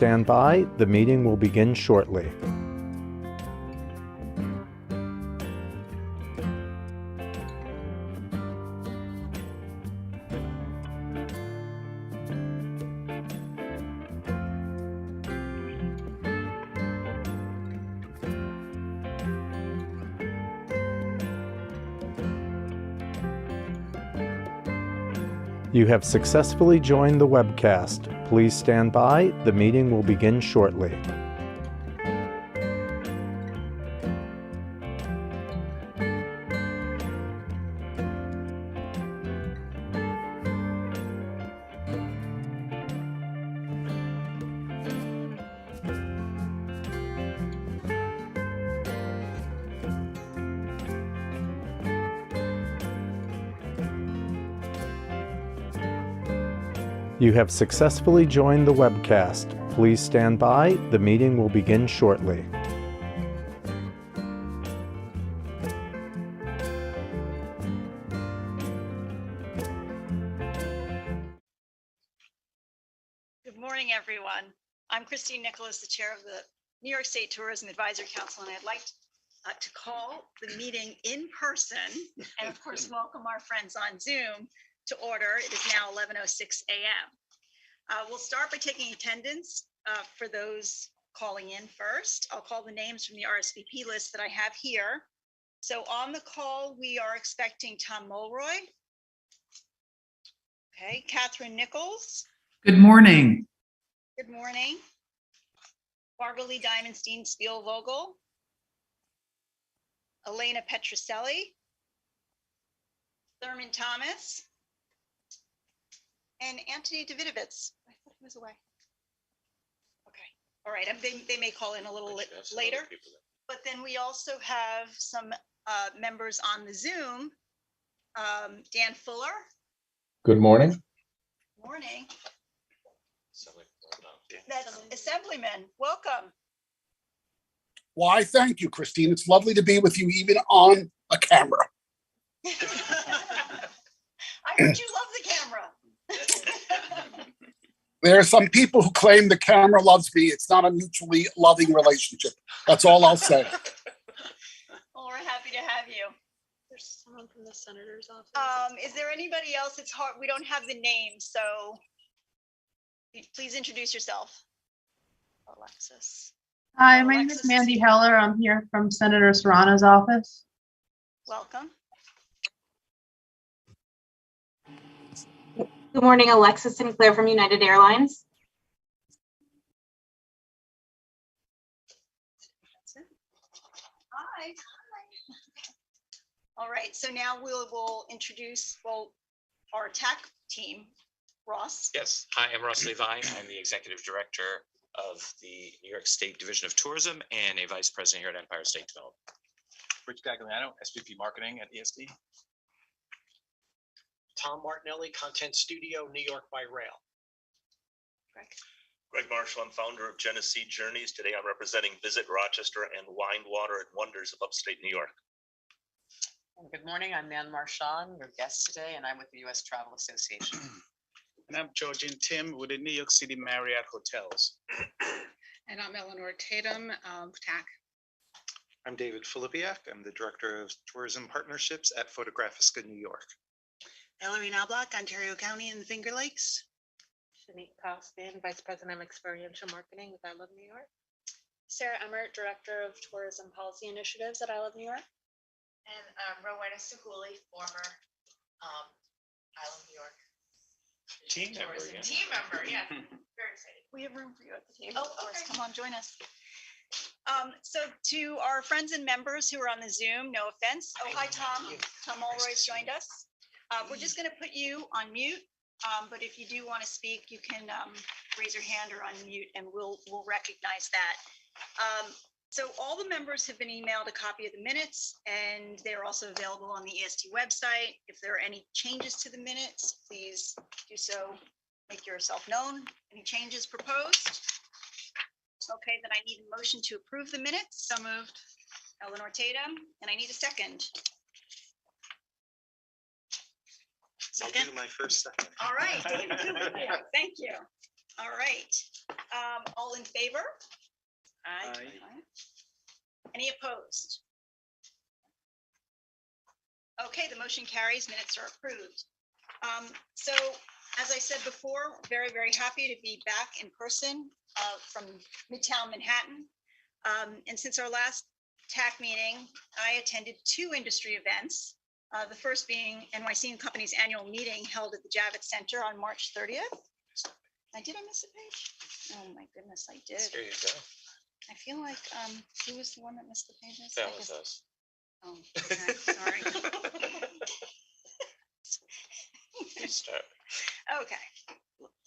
Stand by, the meeting will begin shortly. You have successfully joined the webcast. Please stand by, the meeting will begin shortly. You have successfully joined the webcast. Please stand by, the meeting will begin shortly. Good morning, everyone. I'm Christine Nicholas, the chair of the New York State Tourism Advisory Council, and I'd like to call the meeting in person and, of course, welcome our friends on Zoom to order. It is now 11:06 a.m. We'll start by taking attendance for those calling in first. I'll call the names from the RSVP list that I have here. So on the call, we are expecting Tom Mulroy. Okay, Catherine Nichols. Good morning. Good morning. Barbara Lee Diamondstein Spielvogel. Elena Petroselli. Thurman Thomas. And Anthony Davidovitz. I thought he was away. Okay, all right, they may call in a little later, but then we also have some members on the Zoom. Dan Fuller. Good morning. Morning. Assemblyman, welcome. Why, thank you, Christine. It's lovely to be with you even on a camera. I heard you love the camera. There are some people who claim the camera loves me. It's not a mutually loving relationship. That's all I'll say. Well, we're happy to have you. There's someone from the senator's office. Is there anybody else? It's hard. We don't have the name, so please introduce yourself. Alexis. Hi, my name is Mandy Heller. I'm here from Senator Serrano's office. Welcome. Good morning, Alexis Sinclair from United Airlines. Hi. All right, so now we'll introduce our tech team. Ross. Yes. Hi, I'm Ross Levine. I'm the executive director of the New York State Division of Tourism and a vice president here at Empire State Development. Rich Gagliano, SVP Marketing at ESD. Tom Martinelli, Content Studio, New York by Rail. Greg Marshall, I'm founder of Genesee Journeys. Today I'm representing Visit Rochester and Wine, Water, and Wonders of upstate New York. Good morning, I'm Nan Marchand, your guest today, and I'm with the U.S. Travel Association. And I'm Georgian Tim with the New York City Marriott Hotels. And I'm Eleanor Tatum of TAC. I'm David Filipiak. I'm the Director of Tourism Partnerships at Photographica New York. Ellery Knobloch, Ontario County and the Finger Lakes. Shanique Costin, Vice President of Experiential Marketing with I Love New York. Sarah Emmert, Director of Tourism Policy Initiatives at I Love New York. And Rowena Sahuli, former I Love New York. Team member, yeah. Team member, yeah. Very excited. We have room for you at the table. Oh, of course. okay. Come on, join us. So to our friends and members who are on the Zoom, no offense. Oh, hi, Tom. Tom Mulroy's joined us. We're just going to put you on mute, but if you do want to speak, you can raise your hand or unmute, and we'll recognize that. So all the members have been emailed a copy of the minutes, and they're also available on the EST website. If there are any changes to the minutes, please do so. Make yourself known. Any changes proposed? Okay, then I need a motion to approve the minutes. So moved. Eleanor Tatum, and I need a second. I'll do my first second. All right, David, thank you. All right. All in favor? Aye. Any opposed? Okay, the motion carries. Minutes are approved. So as I said before, very, very happy to be back in person from Midtown Manhattan. And since our last TAC meeting, I attended 2 industry events. The first being NYC and Company's annual meeting held at the Javits Center on March 30th. Did I miss a page? Oh my goodness, I did. There you go. I feel like, who was the one that missed the pages? That I was guess- us. Oh, okay, sorry. Start. Okay.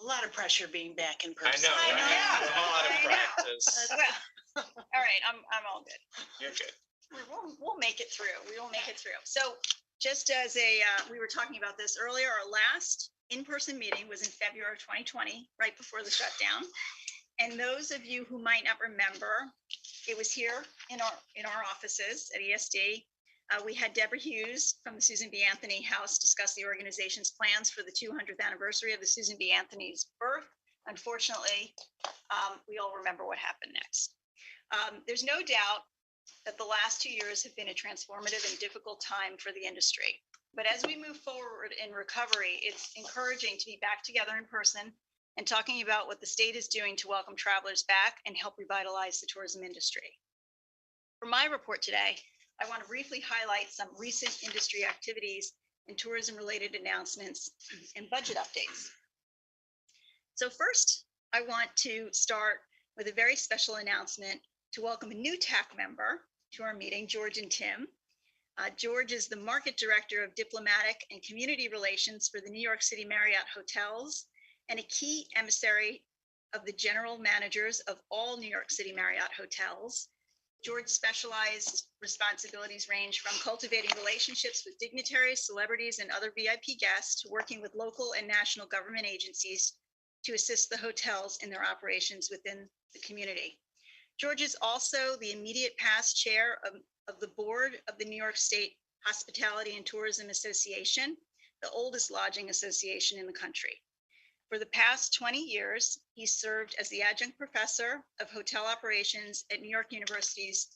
A lot of pressure being back in I person. know, right? know. A lot of I know. practice. Well, all right, I'm all good. You're good. We'll make it through. We will make it through. So just as we were talking about this earlier, our last in-person meeting was in February of 2020, right before the shutdown. And those of you who might not remember, it was here in our offices at ESD. We had Deborah Hughes from the Susan B. Anthony House discuss the organization's plans for the 200th anniversary of the Susan B. Anthony's birth. Unfortunately, we all remember what happened next. There's no doubt that the last 2 years have been a transformative and difficult time for the industry. But as we move forward in recovery, it's encouraging to be back together in person and talking about what the state is doing to welcome travelers back and help revitalize the tourism industry. For my report today, I want to briefly highlight some recent industry activities and tourism-related announcements and budget updates. So first, I want to start with a very special announcement to welcome a new TAC member to our meeting, George and Tim. George is the Market Director of Diplomatic and Community Relations for the New York City Marriott Hotels and a key emissary of the general managers of all New York City Marriott hotels. George's specialized responsibilities range from cultivating relationships with dignitaries, celebrities, and other VIP guests to working with local and national government agencies to assist the hotels in their operations within the community. George is also the immediate past chair of the board of the New York State Hospitality and Tourism Association, the oldest lodging association in the country. For the past 20 years, he served as the adjunct professor of hotel operations at New York University's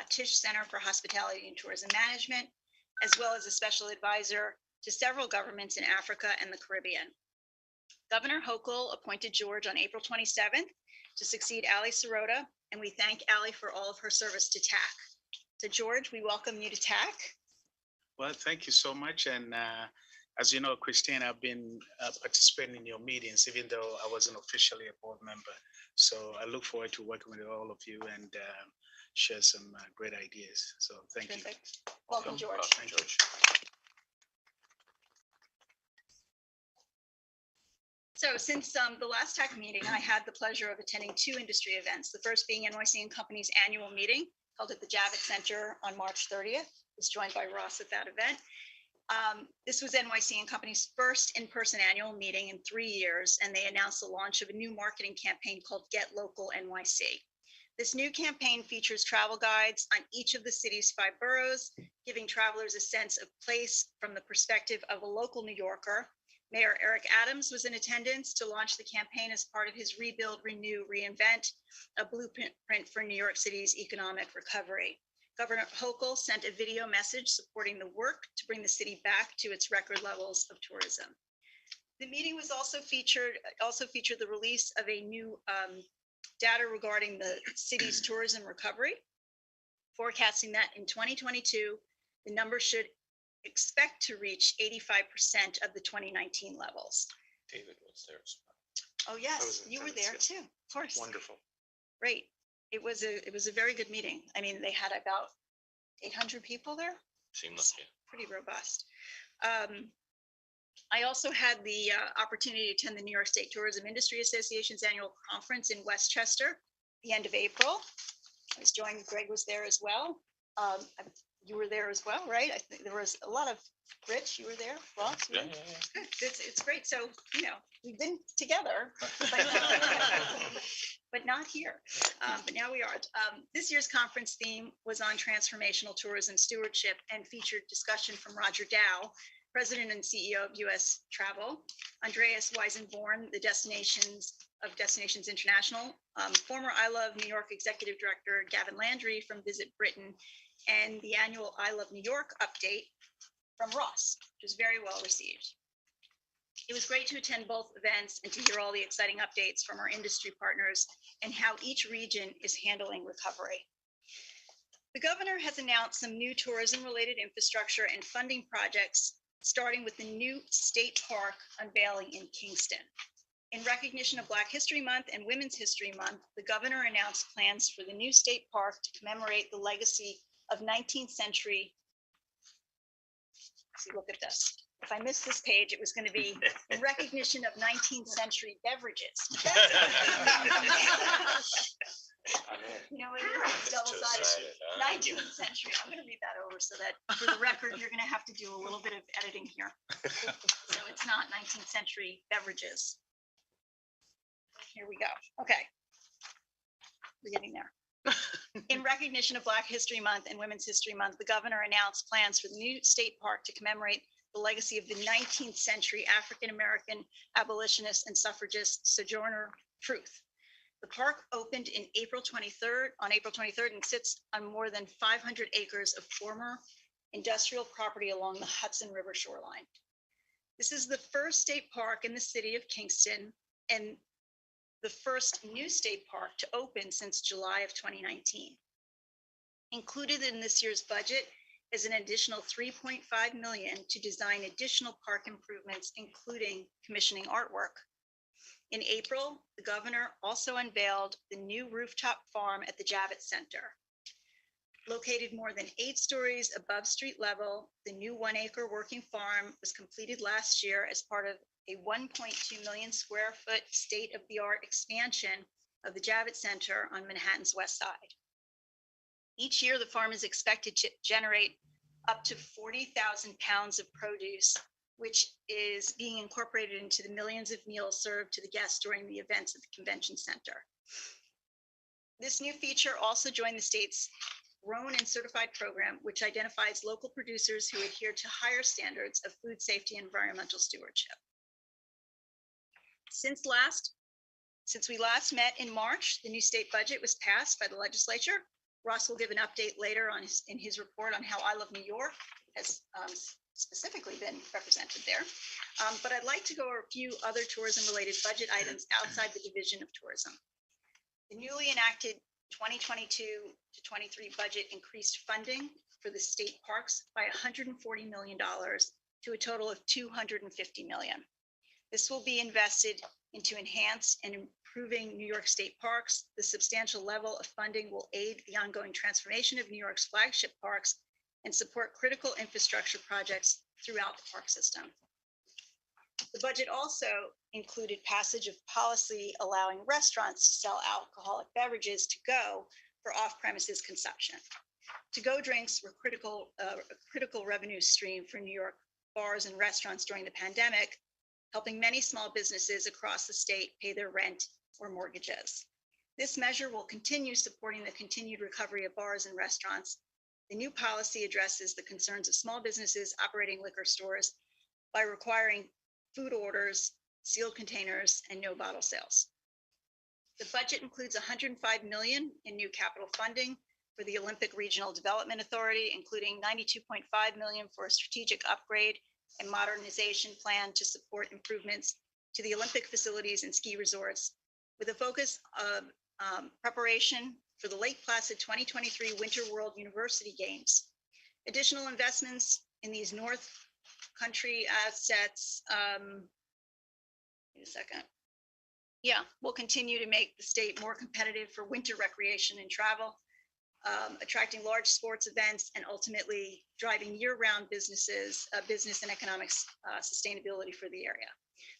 Tisch Center for Hospitality and Tourism Management, as well as a special advisor to several governments in Africa and the Caribbean. Governor Hochul appointed George on April 27th to succeed Ali Sirota, and we thank Ali for all of her service to TAC. So George, we welcome you to TAC. Well, thank you so much. And as you know, Christine, I've been participating in your meetings, even though I wasn't officially a board member. So I look forward to working with all of you and share some great ideas. So thank you. Welcome, George. Thank you. So since the last TAC meeting, I had the pleasure of attending 2 industry events. The first being NYC and Company's annual meeting held at the Javits Center on March 30th. I was joined by Ross at that event. This was NYC and Company's first in-person annual meeting in 3 years, and they announced the launch of a new marketing campaign called Get Local NYC. This new campaign features travel guides on each of the city's 5 boroughs, giving travelers a sense of place from the perspective of a local New Yorker. Mayor Eric Adams was in attendance to launch the campaign as part of his Rebuild, Renew, Reinvent, a blueprint for New York City's economic recovery. Governor Hochul sent a video message supporting the work to bring the city back to its record levels of tourism. The meeting was also featured the release of a new data regarding the city's tourism recovery, forecasting that in 2022, the number should expect to reach 85% of the 2019 levels. David was there as well. Oh, I was yes, in you were attendance, there yes. too, of course. Wonderful. Great. It was a very good meeting. I mean, they had about 800 people there. Seamless, yeah. Pretty robust. I also had the opportunity to attend the New York State Tourism Industry Association's annual conference in Westchester, the end of April. I was joined, Greg was there as well. You were there as well, right? I think there was a lot of, Rich, you were there, Ross? you were Yeah, there? yeah, Good. It's great. So, you know, we've been together, but not here. But now we are. This year's conference theme was on transformational tourism stewardship and featured discussion from Roger Dow, President and CEO of U.S. Travel, Andreas Weisenborn, the Destinations International, former I Love New York Executive Director Gavin Landry from Visit Britain, and the annual I Love New York update from Ross, which was very well received. It was great to attend both events and to hear all the exciting updates from our industry partners and how each region is handling recovery. The governor has announced some new tourism-related infrastructure and funding projects, starting with the new state park unveiling in Kingston. In recognition of Black History Month and Women's History Month, the governor announced plans for the new state park to commemorate the legacy of 19th century. See, look at this. If I missed this page, it was going to be in recognition of 19th century beverages. You know, it is double-sided. 19th century. I'm going to read that over so that for the record, you're going to have to do a little bit of editing here. So it's not 19th century beverages. Here we go. Okay. We're getting there. In recognition of Black History Month and Women's History Month, the governor announced plans for the new state park to commemorate the legacy of the 19th century African-American abolitionist and suffragist Sojourner Truth. The park opened on April 23rd, and sits on more than 500 acres of former industrial property along the Hudson River shoreline. This is the first state park in the city of Kingston and the first new state park to open since July of 2019. Included in this year's budget is an additional $3.5 million to design additional park improvements, including commissioning artwork. In April, the governor also unveiled the new rooftop farm at the Javits Center. Located more than 8 stories above street level, the new 1-acre working farm was completed last year as part of a 1.2 million square foot state-of-the-art expansion of the Javits Center on Manhattan's west side. Each year, the farm is expected to generate up to 40,000 pounds of produce, which is being incorporated into the millions of meals served to the guests during the events at the convention center. This new feature also joined the state's Grown and Certified program, which identifies local producers who adhere to higher standards of food safety and environmental stewardship. Since we last met in March, the new state budget was passed by the legislature. Ross will give an update later on in his report on how I Love New York has specifically been represented there. But I'd like to go over a few other tourism-related budget items outside the Division of Tourism. The newly enacted 2022 to 23 budget increased funding for the state parks by $140 million to a total of $250 million. This will be invested into enhance and improving New York State parks. The substantial level of funding will aid the ongoing transformation of New York's flagship parks and support critical infrastructure projects throughout the park system. The budget also included passage of policy allowing restaurants to sell alcoholic beverages to go for off-premises consumption. To-go drinks were a critical revenue stream for New York bars and restaurants during the pandemic, helping many small businesses across the state pay their rent or mortgages. This measure will continue supporting the continued recovery of bars and restaurants. The new policy addresses the concerns of small businesses operating liquor stores by requiring food orders, sealed containers, and no bottle sales. The budget includes $105 million in new capital funding for the Olympic Regional Development Authority, including $92.5 million for a strategic upgrade and modernization plan to support improvements to the Olympic facilities and ski resorts, with a focus of preparation for the Lake Placid 2023 Winter World University Games. Additional investments in these North Country assets, wait a second. Yeah, will continue to make the state more competitive for winter recreation and travel, attracting large sports events and ultimately driving year-round business and economic sustainability for the area.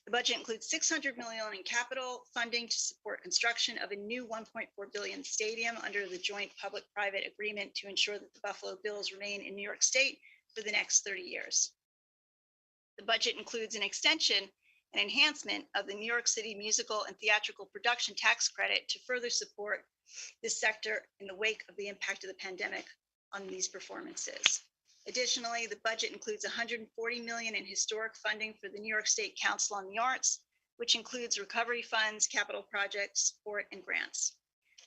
The budget includes $600 million in capital funding to support construction of a new $1.4 billion stadium under the joint public-private agreement to ensure that the Buffalo Bills remain in New York State for the next 30 years. The budget includes an extension and enhancement of the New York City musical and theatrical production tax credit to further support this sector in the wake of the impact of the pandemic on these performances. Additionally, the budget includes 140 million in historic funding for the New York State Council on the Arts, which includes recovery funds, capital projects, support, and grants.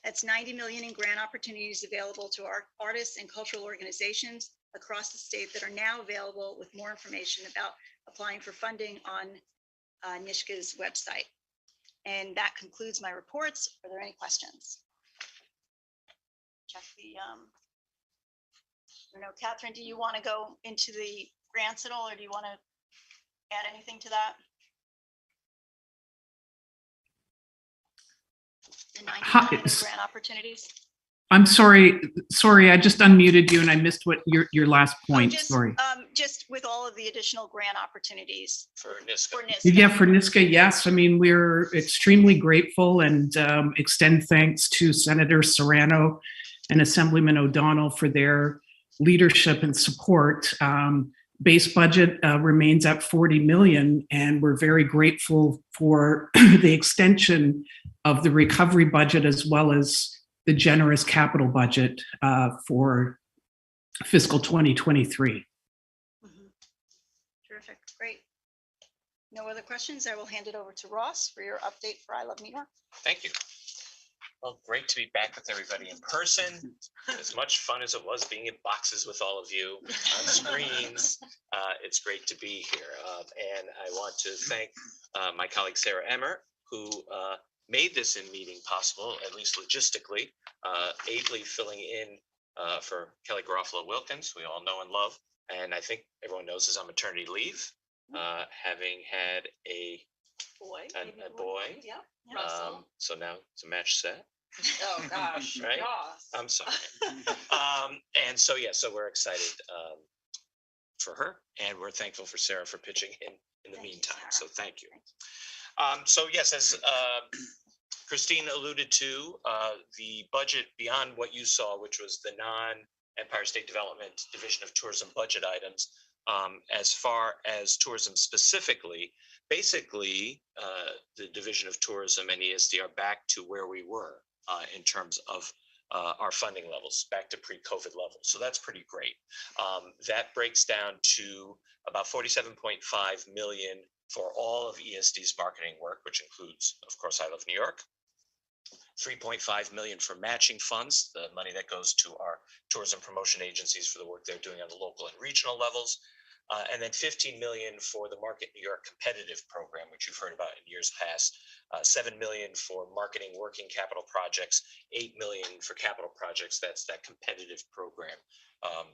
That's 90 million in grant opportunities available to our artists and cultural organizations across the state that are now available, with more information about applying for funding on NYSHKA's website. And that concludes my reports. Are there any questions? Check the, I don't know, Catherine, do you want to go into the grants at all, or do you want to add anything to that? The 90 Hi, million in grant opportunities? I'm sorry, I just unmuted you and I missed what your last point, sorry. Just with all of the additional grant opportunities. For NYSHKA. Yeah, for NYSHKA, yes. I mean, we're extremely grateful and extend thanks to Senator Serrano and Assemblyman O'Donnell for their leadership and support. Base budget remains at 40 million, and we're very grateful for the extension of the recovery budget as well as the generous capital budget for fiscal 2023. Terrific, great. No other questions. I will hand it over to Ross for your update for I Love New York. Thank you. Well, great to be back with everybody in person. As much fun as it was being in boxes with all of you on screens, it's great to be here. And I want to thank my colleague Sarah Emmer, who made this meeting possible, at least logistically, ably filling in for Kelly Garofalo Wilkins, we all know and love, and I think everyone knows is on maternity leave, having had a boy. Yeah. So now it's a match set. Oh, gosh. Right? Ross. I'm sorry. And so, yeah, so we're excited for her, and we're thankful for Sarah for pitching in the meantime. So thank you. So yes, as Christine alluded to, the budget beyond what you saw, which was the non-Empire State Development Division of Tourism budget items, as far as tourism specifically, basically the Division of Tourism and ESD are back to where we were in terms of our funding levels, back to pre-COVID levels. So that's pretty great. That breaks down to about 47.5 million for all of ESD's marketing work, which includes, of course, I Love New York. 3.5 million for matching funds, the money that goes to our tourism promotion agencies for the work they're doing on the local and regional levels. And then 15 million for the Market New York competitive program, which you've heard about in years past. 7 million for marketing working capital projects, 8 million for capital projects. That's that competitive program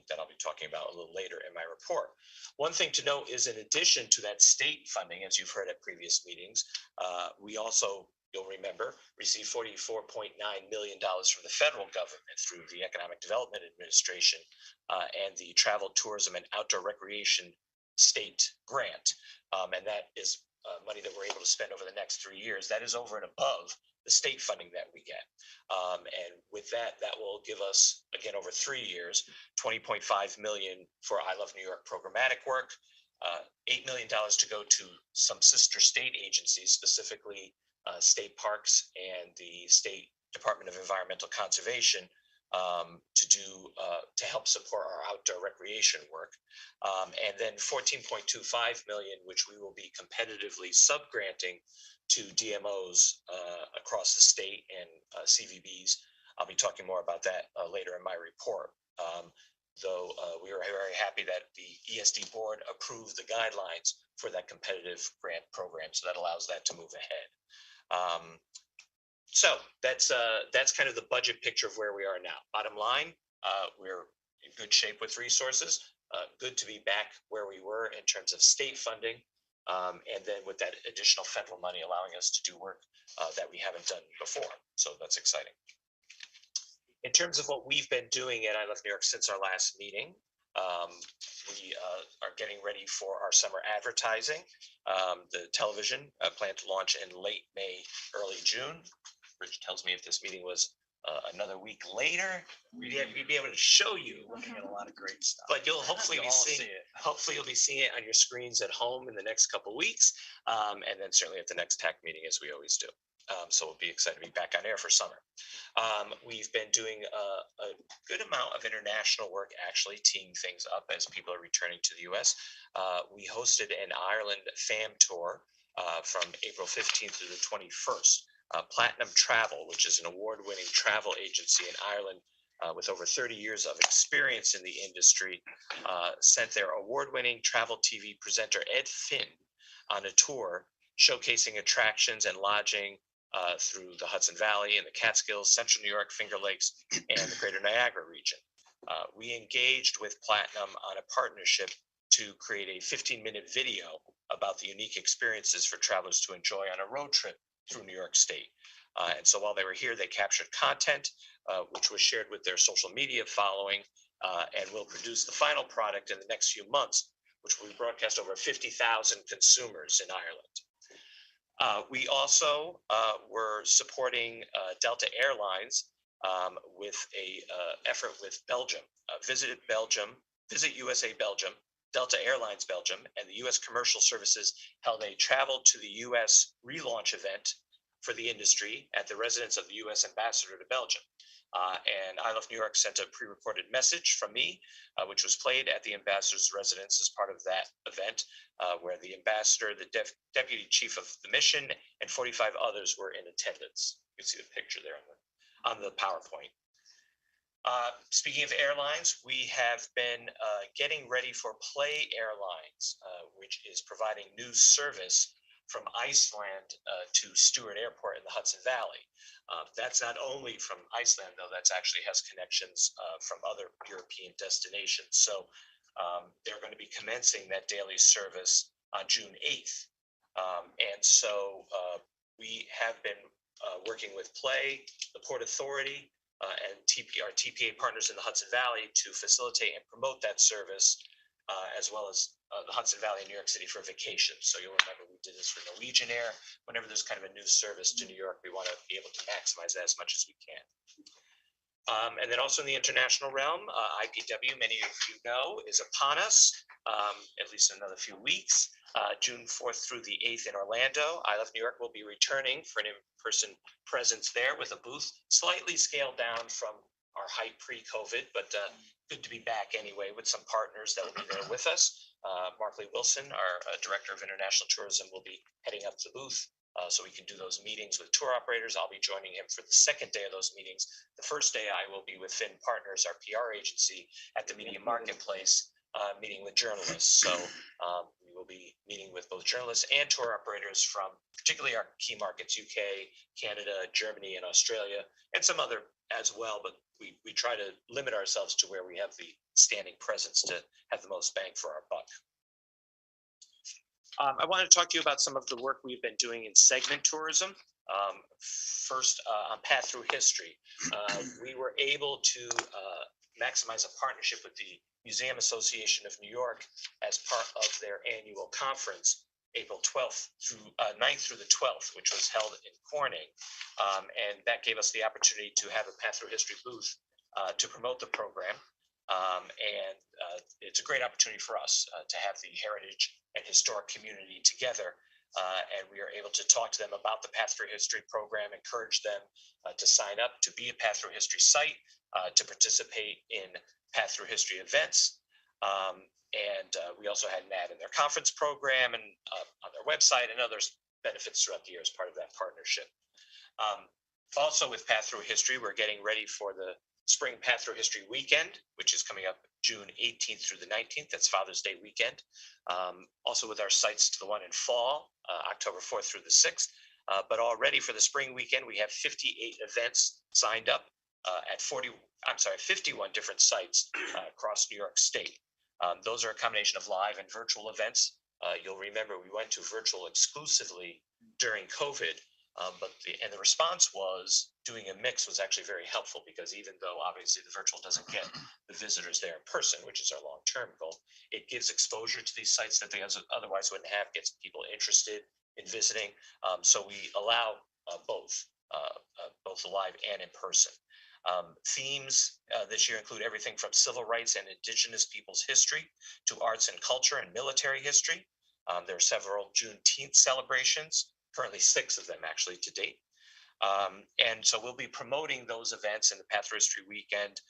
that I'll be talking about a little later in my report. One thing to note is, in addition to that state funding, as you've heard at previous meetings, we also, you'll remember, received $44.9 million from the federal government through the Economic Development Administration and the Travel, Tourism, and Outdoor Recreation State Grant. And that is money that we're able to spend over the next 3 years. That is over and above the state funding that we get. And with that, that will give us, again, over 3 years, $20.5 million for I Love New York programmatic work, $8 million to go to some sister state agencies, specifically state parks and the State Department of Environmental Conservation, to help support our outdoor recreation work, and then 14.25 million, which we will be competitively subgranting to DMOs across the state and CVBs. I'll be talking more about that later in my report. Though we were very happy that the ESD board approved the guidelines for that competitive grant program, so that allows that to move ahead. So that's kind of the budget picture of where we are now. Bottom line, we're in good shape with resources. Good to be back where we were in terms of state funding, and then with that additional federal money allowing us to do work that we haven't done before. So that's exciting. In terms of what we've been doing at I Love New York since our last meeting, we are getting ready for our summer advertising. The television plan to launch in late May, early June. Rich tells me if this meeting was another week later, we'd be able to show you. Looking at a lot of great stuff. But you'll hopefully You'll be all seeing see it. Hopefully you'll be seeing it on your screens at home in the next couple of weeks, and then certainly at the next TAC meeting, as we always do. So we'll be excited to be back on air for summer. We've been doing a good amount of international work, actually teeing things up as people are returning to the U.S. We hosted an Ireland fam tour from April 15th through the 21st. Platinum Travel, which is an award-winning travel agency in Ireland with over 30 years of experience in the industry, sent their award-winning travel TV presenter Ed Finn on a tour showcasing attractions and lodging through the Hudson Valley and the Catskills, Central New York, Finger Lakes, and the Greater Niagara region. We engaged with Platinum on a partnership to create a 15-minute video about the unique experiences for travelers to enjoy on a road trip through New York State. And so while they were here, they captured content, which was shared with their social media following, and will produce the final product in the next few months, which will be broadcast over 50,000 consumers in Ireland. We also were supporting Delta Airlines with a effort with Belgium. Visit USA Belgium, Delta Airlines Belgium, and the U.S. Commercial Services held a travel to the U.S. relaunch event for the industry at the residence of the U.S. Ambassador to Belgium. And I Love New York sent a pre-recorded message from me, which was played at the ambassador's residence as part of that event, where the ambassador, the deputy chief of the mission, and 45 others were in attendance. You can see the picture there on the PowerPoint. Speaking of airlines, we have been getting ready for Play Airlines, which is providing new service from Iceland to Stewart Airport in the Hudson Valley. That's not only from Iceland, though, that's actually has connections from other European destinations. So they're going to be commencing that daily service on June 8th. And so we have been working with Play, the Port Authority, and our TPA partners in the Hudson Valley to facilitate and promote that service, as well as the Hudson Valley and New York City for vacations. So you'll remember we did this for Norwegian Air. Whenever there's kind of a new service to New York, we want to be able to maximize that as much as we can. And then also in the international realm, IPW, many of you know, is upon us, at least in another few weeks. June 4th through the 8th in Orlando. I Love New York will be returning for an in-person presence there with a booth slightly scaled down from our height pre-COVID, but good to be back anyway with some partners that will be there with us. Markley Wilson, our Director of International Tourism, will be heading up to the booth so we can do those meetings with tour operators. I'll be joining him for the second day of those meetings. The first day I will be with Finn Partners, our PR agency, at the Media Marketplace, meeting with journalists. So we will be meeting with both journalists and tour operators from particularly our key markets, UK, Canada, Germany, and Australia, and some other as well, but we try to limit ourselves to where we have the standing presence to have the most bang for our buck. I wanted to talk to you about some of the work we've been doing in segment tourism. First, on Path Through History, we were able to maximize a partnership with the Museum Association of New York as part of their annual conference, April 12th through 9th through the 12th, which was held in Corning. And that gave us the opportunity to have a Path Through History booth to promote the program. And it's a great opportunity for us to have the heritage and historic community together. And we are able to talk to them about the Path Through History program, encourage them to sign up to be a Path Through History site, to participate in Path Through History events. And we also had an ad in their conference program and on their website and other benefits throughout the year as part of that partnership. Also with Path Through History, we're getting ready for the Spring Path Through History Weekend, which is coming up June 18th through the 19th. That's Father's Day weekend. Also with our sites to the one in fall, October 4th through the 6th. But already for the spring weekend, we have 58 events signed up at 51 different sites across New York State. Those are a combination of live and virtual events. You'll remember we went to virtual exclusively during COVID, but the response was doing a mix was actually very helpful, because even though obviously the virtual doesn't get the visitors there in person, which is our long-term goal, it gives exposure to these sites that they otherwise wouldn't have, gets people interested in visiting. So we allow both live and in person. Themes this year include everything from civil rights and indigenous peoples' history to arts and culture and military history. There are several Juneteenth celebrations, currently 6 of them actually to date. And so we'll be promoting those events in the Path History Weekend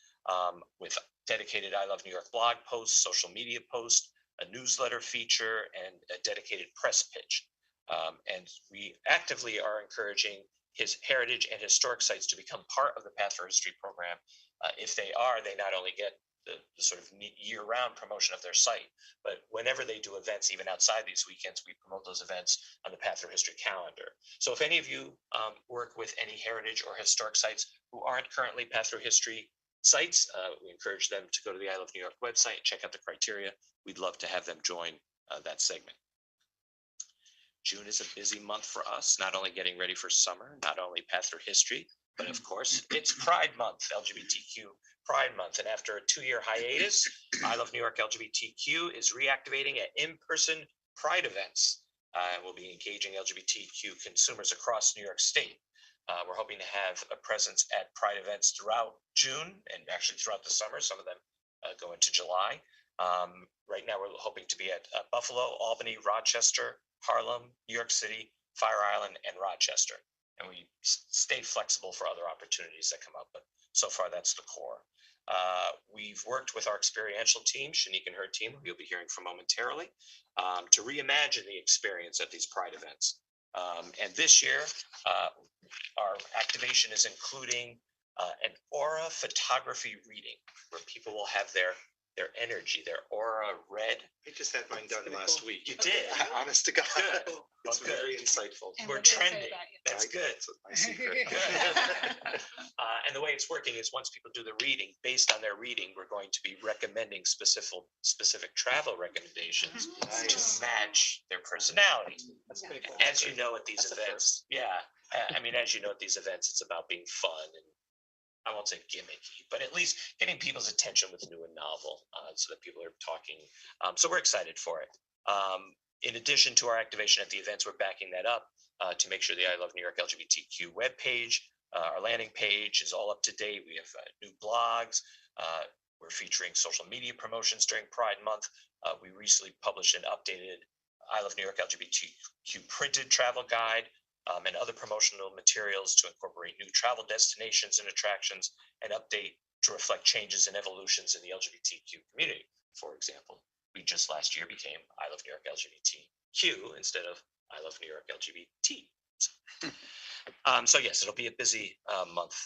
with dedicated I Love New York blog posts, social media posts, a newsletter feature, and a dedicated press pitch. And we actively are encouraging his heritage and historic sites to become part of the Path for History program. If they are, they not only get the sort of year-round promotion of their site, but whenever they do events, even outside these weekends, we promote those events on the Path for History calendar. So if any of you work with any heritage or historic sites who aren't currently Path for History sites, we encourage them to go to the I Love New York website and check out the criteria. We'd love to have them join that segment. June is a busy month for us, not only getting ready for summer, not only Path for History, but of course, it's Pride Month, LGBTQ Pride Month. And after a 2-year hiatus, I Love New York LGBTQ is reactivating at in-person Pride events. We'll be engaging LGBTQ consumers across New York State. We're hoping to have a presence at Pride events throughout June and actually throughout the summer. Some of them go into July. Right now, we're hoping to be at Buffalo, Albany, Rochester, Harlem, New York City, Fire Island, and Rochester. And we stay flexible for other opportunities that come up, but so far that's the core. We've worked with our experiential team, Shanique and her team, who you'll be hearing from momentarily, to reimagine the experience at these Pride events. And this year, our activation is including an aura photography reading, where people will have their energy, their aura read. I just had mine done last week. You did? Honest to God. Good. It's very insightful. We're trending. That's good. That's my secret. And the way it's working is once people do the reading, based on their reading, we're going to be recommending specific travel recommendations to match their personality. That's pretty cool. As you know, at these events, as you know, at these events, it's about being fun and I won't say gimmicky, but at least getting people's attention with new and novel so that people are talking. So we're excited for it. In addition to our activation at the events, we're backing that up to make sure the I Love New York LGBTQ webpage, our landing page is all up to date. We have new blogs. We're featuring social media promotions during Pride Month. We recently published an updated I Love New York LGBTQ printed travel guide. And other promotional materials to incorporate new travel destinations and attractions and update to reflect changes and evolutions in the LGBTQ community. For example, we just last year became I Love New York LGBTQ instead of I Love New York LGBT. So yes, it'll be a busy month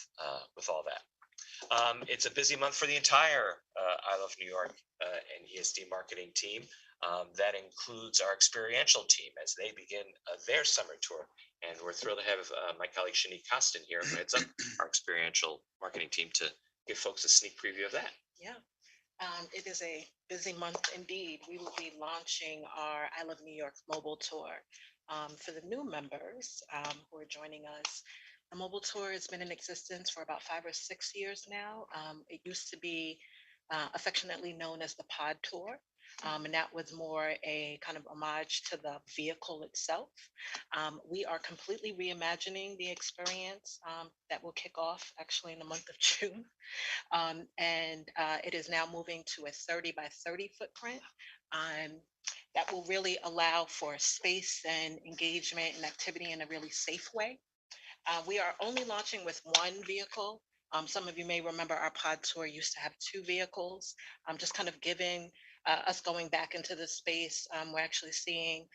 with all that. It's a busy month for the entire I Love New York and ESD marketing team. That includes our experiential team as they begin their summer tour. And we're thrilled to have my colleague Shanique Costin here, who heads up our experiential marketing team, to give folks a sneak preview of that. Yeah, it is a busy month indeed. We will be launching our I Love New York mobile tour. For the new members who are joining us, the mobile tour has been in existence for about 5 or 6 years now. It used to be affectionately known as the Pod Tour. And that was more a kind of homage to the vehicle itself. We are completely reimagining the experience that will kick off actually in the month of June. And it is now moving to a 30 by 30 footprint that will really allow for space and engagement and activity in a really safe way. We are only launching with one vehicle. Some of you may remember our pod tour used to have 2 vehicles, just kind of giving us going back into the space. We're actually seeing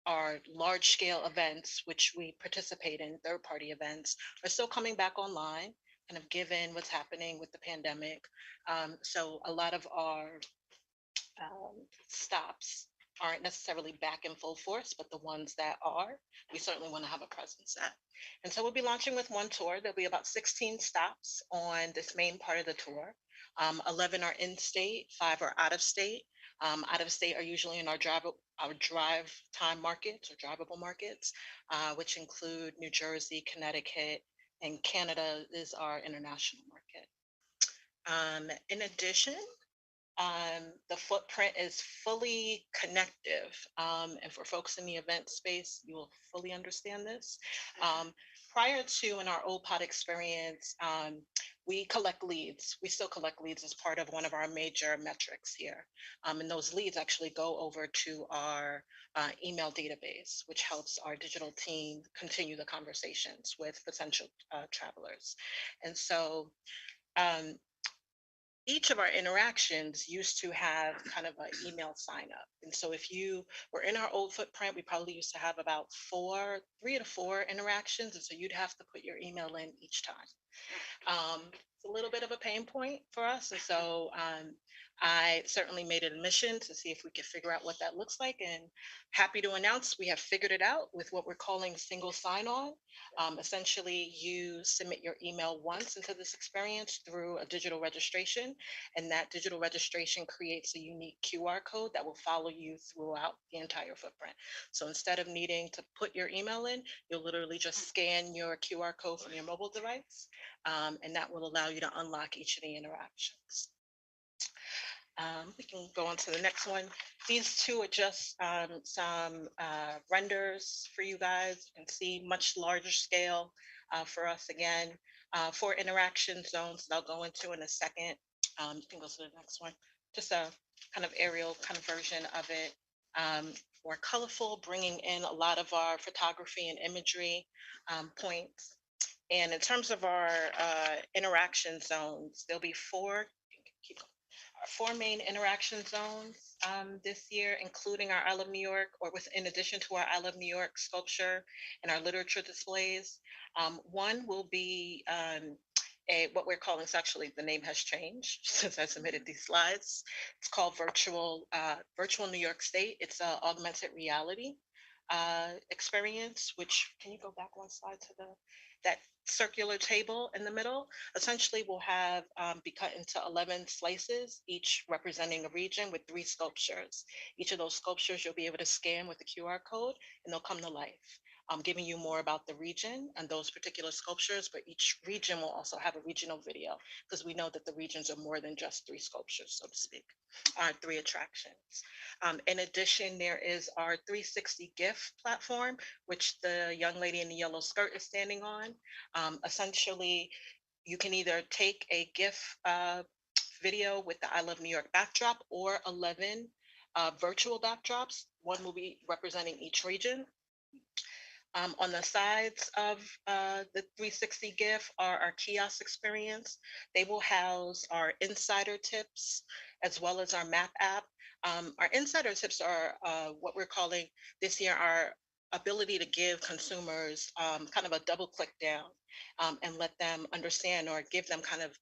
our large scale events, which we participate in, third-party events, are still coming back online, kind of given what's happening with the pandemic. So a lot of our stops aren't necessarily back in full force, but the ones that are, we certainly want to have a presence at. And so we'll be launching with one tour. There'll be about 16 stops on this main part of the tour. 11 are in state, 5 are out of state. Out of state are usually in our drive time markets or drivable markets, which include New Jersey, Connecticut, and Canada is our international market. In addition, the footprint is fully connective. And for folks in the event space, you will fully understand this. prior to in our old pod experience, we collect leads. We still collect leads as part of one of our major metrics here. And those leads actually go over to our email database, which helps our digital team continue the conversations with potential travelers. And so each of our interactions used to have kind of an email sign up. And so if you were in our old footprint, we probably used to have about 3 to 4 interactions. And so you'd have to put your email in each time. It's a little bit of a pain point for us. And so I certainly made it a mission to see if we could figure out what that looks like. And happy to announce we have figured it out with what we're calling single sign-on. Essentially, you submit your email once into this experience through a digital registration, and that digital registration creates a unique QR code that will follow you throughout the entire footprint. So instead of needing to put your email in, you'll literally just scan your QR code from your mobile device, and that will allow you to unlock each of the interactions. We can go on to the next one. These two are just some renders for you guys. You can see much larger scale for us again, for interaction zones that I'll go into in a second. You can go to the next one. Just a kind of aerial kind of version of it. More colorful, bringing in a lot of our photography and imagery points. And in terms of our interaction zones, there'll be 4 main interaction zones this year, including our I Love New York, or in addition to our I Love New York sculpture and our literature displays. One will be what we're calling, actually the name has changed since I submitted these slides. It's called Virtual New York State. It's an augmented reality experience, which, can you go back one slide to that circular table in the middle? Essentially will have be cut into 11 slices, each representing a region with 3 sculptures. Each of those sculptures you'll be able to scan with the QR code and they'll come to life, giving you more about the region and those particular sculptures, but each region will also have a regional video, because we know that the regions are more than just 3 sculptures, so to speak, 3 attractions. In addition, there is our 360 GIF platform, which the young lady in the yellow skirt is standing on. Essentially, you can either take a GIF video with the I Love New York backdrop or 11 virtual backdrops. One will be representing each region. On the sides of the 360 GIF are our kiosk experience. They will house our insider tips as well as our map app. Our insider tips are what we're calling this year our ability to give consumers kind of a double click down and let them understand, or give them kind of,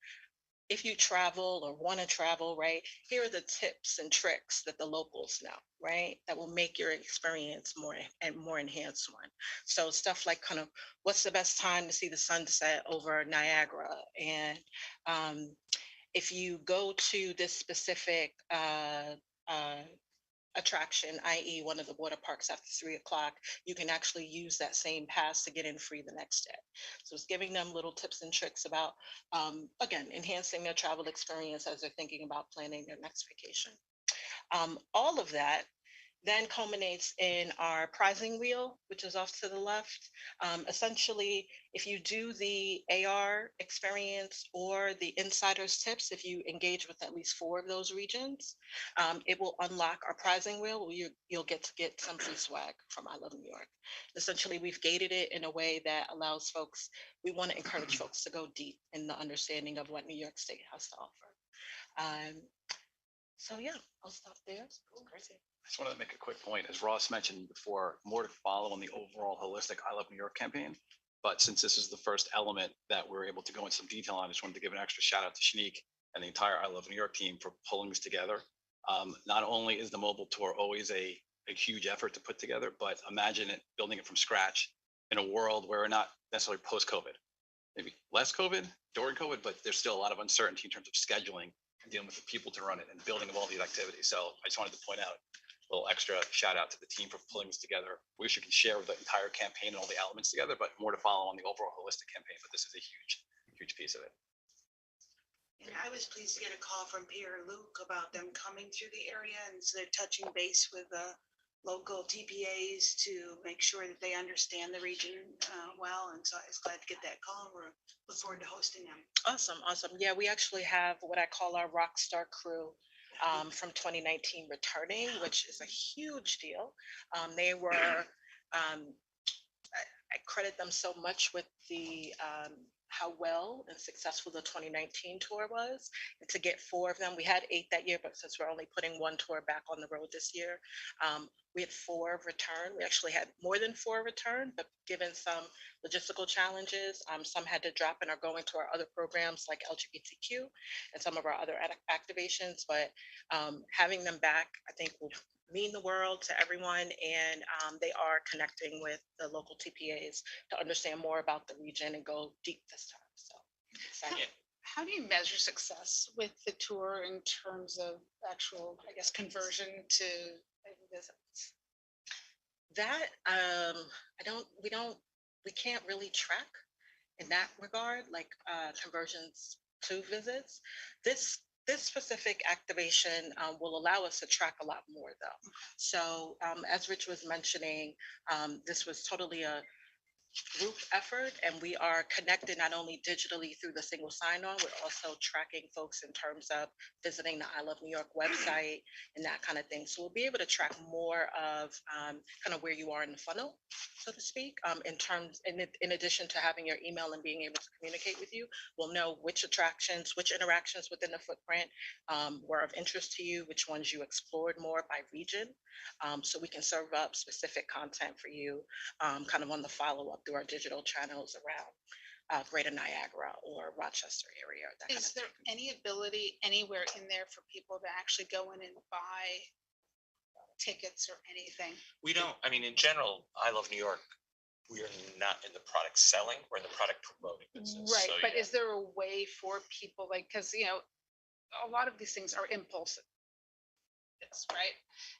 if you travel or want to travel, right, here are the tips and tricks that the locals know, right, that will make your experience more enhanced one. So stuff like kind of what's the best time to see the sunset over Niagara, and if you go to this specific attraction, i.e. one of the water parks after 3 o'clock, you can actually use that same pass to get in free the next day. So it's giving them little tips and tricks about, again, enhancing their travel experience as they're thinking about planning their next vacation. All of that then culminates in our prizing wheel, which is off to the left. Essentially, if you do the AR experience or the insider's tips, if you engage with at least 4 of those regions, it will unlock our prizing wheel. You'll get some free swag from I Love New York. Essentially, we've gated it in a way that allows folks, we want to encourage folks to go deep in the understanding of what New York State has to offer. So yeah, I'll stop there. I just wanted to make a quick point. As Ross mentioned before, more to follow on the overall holistic I Love New York campaign. But since this is the first element that we're able to go into some detail on, I just wanted to give an extra shout out to Shanique and the entire I Love New York team for pulling this together. Not only is the mobile tour always a huge effort to put together, but imagine it building it from scratch in a world where we're not necessarily post-COVID, maybe less COVID, during COVID, but there's still a lot of uncertainty in terms of scheduling and dealing with the people to run it and building of all these activities. So I just wanted to point out a little extra shout out to the team for pulling this together. We wish we can share the entire campaign and all the elements together, but more to follow on the overall holistic campaign. But this is a huge piece of it. And I was pleased to get a call from Pierre Luc about them coming through the area and so they're touching base with local TPAs to make sure that they understand the region well. And so I was glad to get that call. We're look forward to hosting them. Awesome, awesome. Yeah, we actually have what I call our rock star crew from 2019 returning, which is a huge deal. They were, I credit them so much with the how well and successful the 2019 tour was. And to get 4 of them, we had 8 that year, but since we're only putting 1 tour back on the road this year, we had 4 return. We actually had more than 4 return, but given some logistical challenges, some had to drop and are going to our other programs like LGBTQ and some of our other activations. But having them back, I think will mean the world to everyone, and they are connecting with the local TPAs to understand more about the region and go deep this time. So excited. How do you measure success with the tour in terms of actual, I guess, conversion to visits? That we can't really track in that regard, like conversions to visits. This specific activation will allow us to track a lot more though. So as Rich was mentioning, this was totally a group effort, and we are connected not only digitally through the single sign-on, we're also tracking folks in terms of visiting the I Love New York website and that kind of thing. So we'll be able to track more of kind of where you are in the funnel, so to speak, in addition to having your email and being able to communicate with you. We'll know which attractions, which interactions within the footprint were of interest to you, which ones you explored more by region, so we can serve up specific content for you kind of on the follow-up through our digital channels around Greater Niagara or Rochester area. Is there any ability anywhere in there for people to actually go in and buy tickets or anything? We don't, I mean, in general, I Love New York, we're not in the product selling, we're in the product promoting business. Right, So, but yeah. is there a way for people, like, because, you know, a lot of these things are impulsive. Yes, right.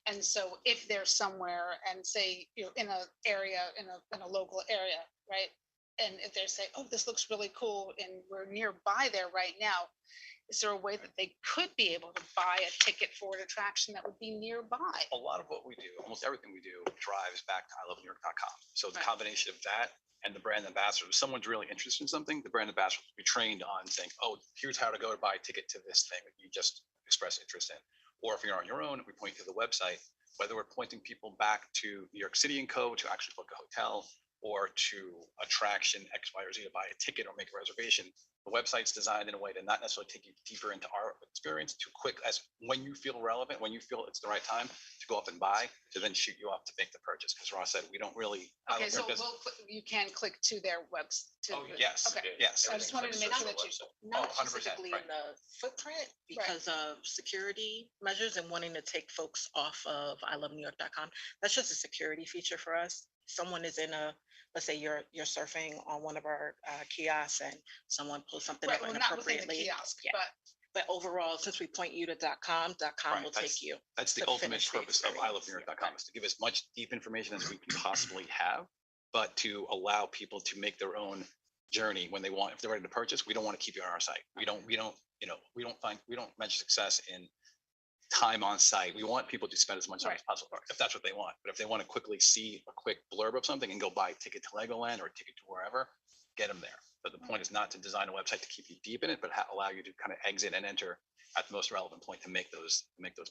And so if they're somewhere and say, you know, in a area, in a local area, right? And if they say, oh, this looks really cool and we're nearby there right now, is there a way that they could be able to buy a ticket for an attraction that would be nearby? A lot of what we do, almost everything we do, drives back to ilovenewyork.com. So the Right. combination of that and the brand ambassador, if someone's really interested in something, the brand ambassador will be trained on saying, oh, here's how to go to buy a ticket to this thing that you just expressed interest in. Or if you're on your own, we point you to the website, whether we're pointing people back to New York City & Co. to actually book a hotel, or to attraction X, Y, or Z to buy a ticket or make a reservation. The website's designed in a way to not necessarily take you deeper into our experience too quick, as when you feel relevant, when you feel it's the right time to go up and buy, to then shoot you off to make the purchase. Because Ross said, we don't really. Okay, so you can click to their website. Oh, yes, Okay. yes. I just wanted to make sure that you. Not 100%, specifically right. in the footprint because of security measures and wanting to take folks off of ilovenewyork.com. That's just a security feature for us. Someone is in let's say you're surfing on one of our kiosks and someone pulls something Right, up well, not within the inappropriately. kiosk, Yeah. but But overall, since we point you to .com Right, will that's- take you. That's the to ultimate finish the purpose of experience. ilovenewyork.com, is to give as much deep information as we can possibly have, but to allow people to make their own journey when they want. If they're ready to purchase, we don't want to keep you on our site. We don't measure success in time on site. We want people to spend as much time as possible, if that's what they want. But if they want to quickly see a quick blurb of something and go buy a ticket to Legoland or a ticket to wherever, get them there. But the point is not to design a website to keep you deep in it, but allow you to kind of exit and enter at the most relevant point to make those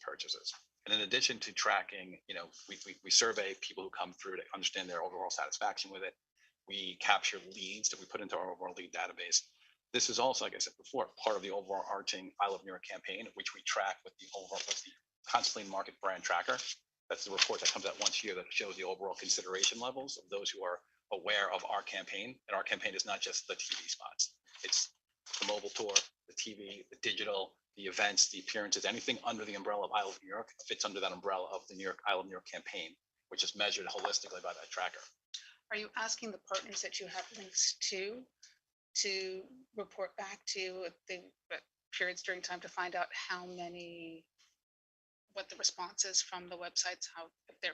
purchases. And in addition to tracking, we survey people who come through to understand their overall satisfaction with it. We capture leads that we put into our overall lead database. This is also, like I said before, part of the overall arching I Love New York campaign, which we track with the Constantly Market Brand Tracker. That's the report that comes out once a year that shows the overall consideration levels of those who are aware of our campaign. And our campaign is not just the TV spots. It's the mobile tour, the TV, the digital, the events, the appearances, anything under the umbrella of I Love New York fits under that umbrella of the I Love New York campaign, which is measured holistically by that tracker. are you asking the partners that you have links to report back to the periods during time to find out what the response is from the websites,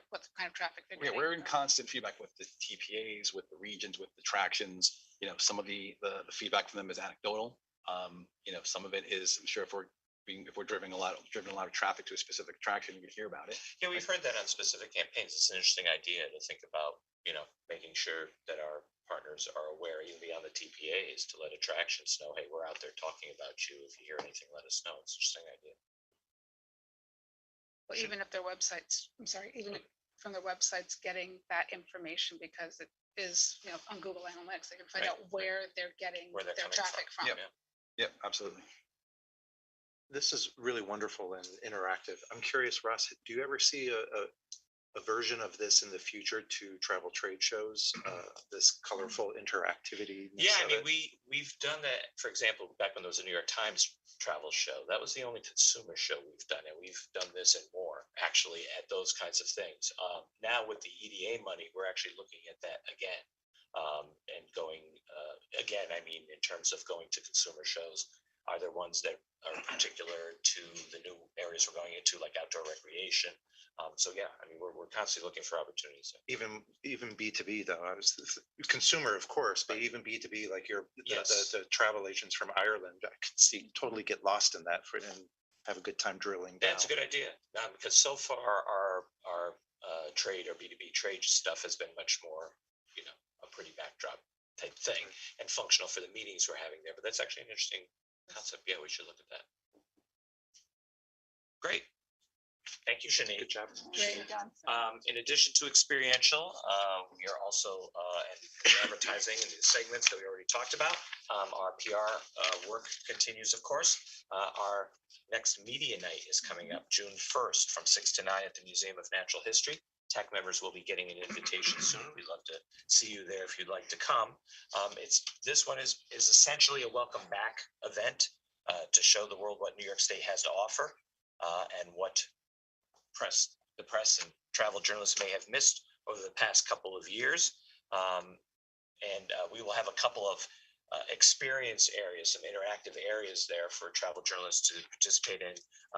what kind of traffic they're Yeah, getting? we're in constant feedback with the TPAs, with the regions, with the attractions. Some of the feedback from them is anecdotal. Some of it is, I'm sure if we're if we're driven a lot of traffic to a specific attraction, you can hear about it. Yeah, we've heard that on specific campaigns. It's an interesting idea to think about, making sure that our partners are aware, even beyond the TPAs, to let attractions know, hey, we're out there talking about you. If you hear anything, let us know. It's an interesting idea. Well, even if their websites, I'm sorry, even from their websites, getting that information, because it is, on Google Analytics, they can find Right. out where they're getting Where they're their coming traffic from. Yep, absolutely. This is really wonderful and interactive. I'm curious, Ross, do you ever see a version of this in the future to travel trade shows? This colorful interactivity? Yeah, I mean, we've done that, for example, back when there was a New York Times travel show. That was the only consumer show we've done, and we've done this and more, actually, at those kinds of things. Now with the EDA money, we're actually looking at that again, and going, again, I mean, in terms of going to consumer shows. Are there ones that are particular to the new areas we're going into, like outdoor recreation? So yeah, I mean, we're constantly looking for opportunities. Even B2B though, I was consumer, of course, but even B2B, like the travel agents from Ireland, I could see totally get lost in that and have a good time drilling down. That's a good idea, because so far our trade or B2B trade stuff has been much more, a pretty backdrop type thing and functional for the meetings we're having there. But that's actually an interesting concept. Yeah, we should look at that. Great. Thank you, Shani. Good job. In addition to experiential, we are also advertising in the segments that we already talked about. Our PR work continues, of course. Our next media night is coming up June 1st from 6 to 9 at the Museum of Natural History. Tech members will be getting an invitation soon. We'd love to see you there if you'd like to come. This one is essentially a welcome back event to show the world what New York State has to offer and what the press and travel journalists may have missed over the past couple of years. We will have a couple of experience areas, some interactive areas there for travel journalists to participate in.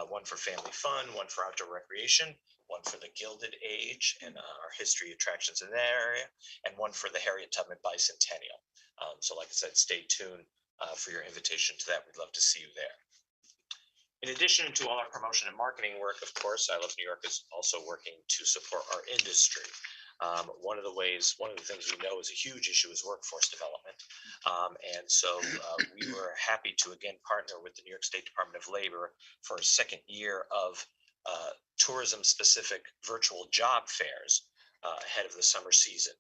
One for family fun, one for outdoor recreation, one for the Gilded Age and our history attractions in that area, and one for the Harriet Tubman Bicentennial. So like I said, stay tuned for your invitation to that. We'd love to see you there. In addition to all our promotion and marketing work, of course, I Love New York is also working to support our industry. One of the things we know is a huge issue is workforce development. And so we were happy to again partner with the New York State Department of Labor for a second year of tourism-specific virtual job fairs ahead of the summer season.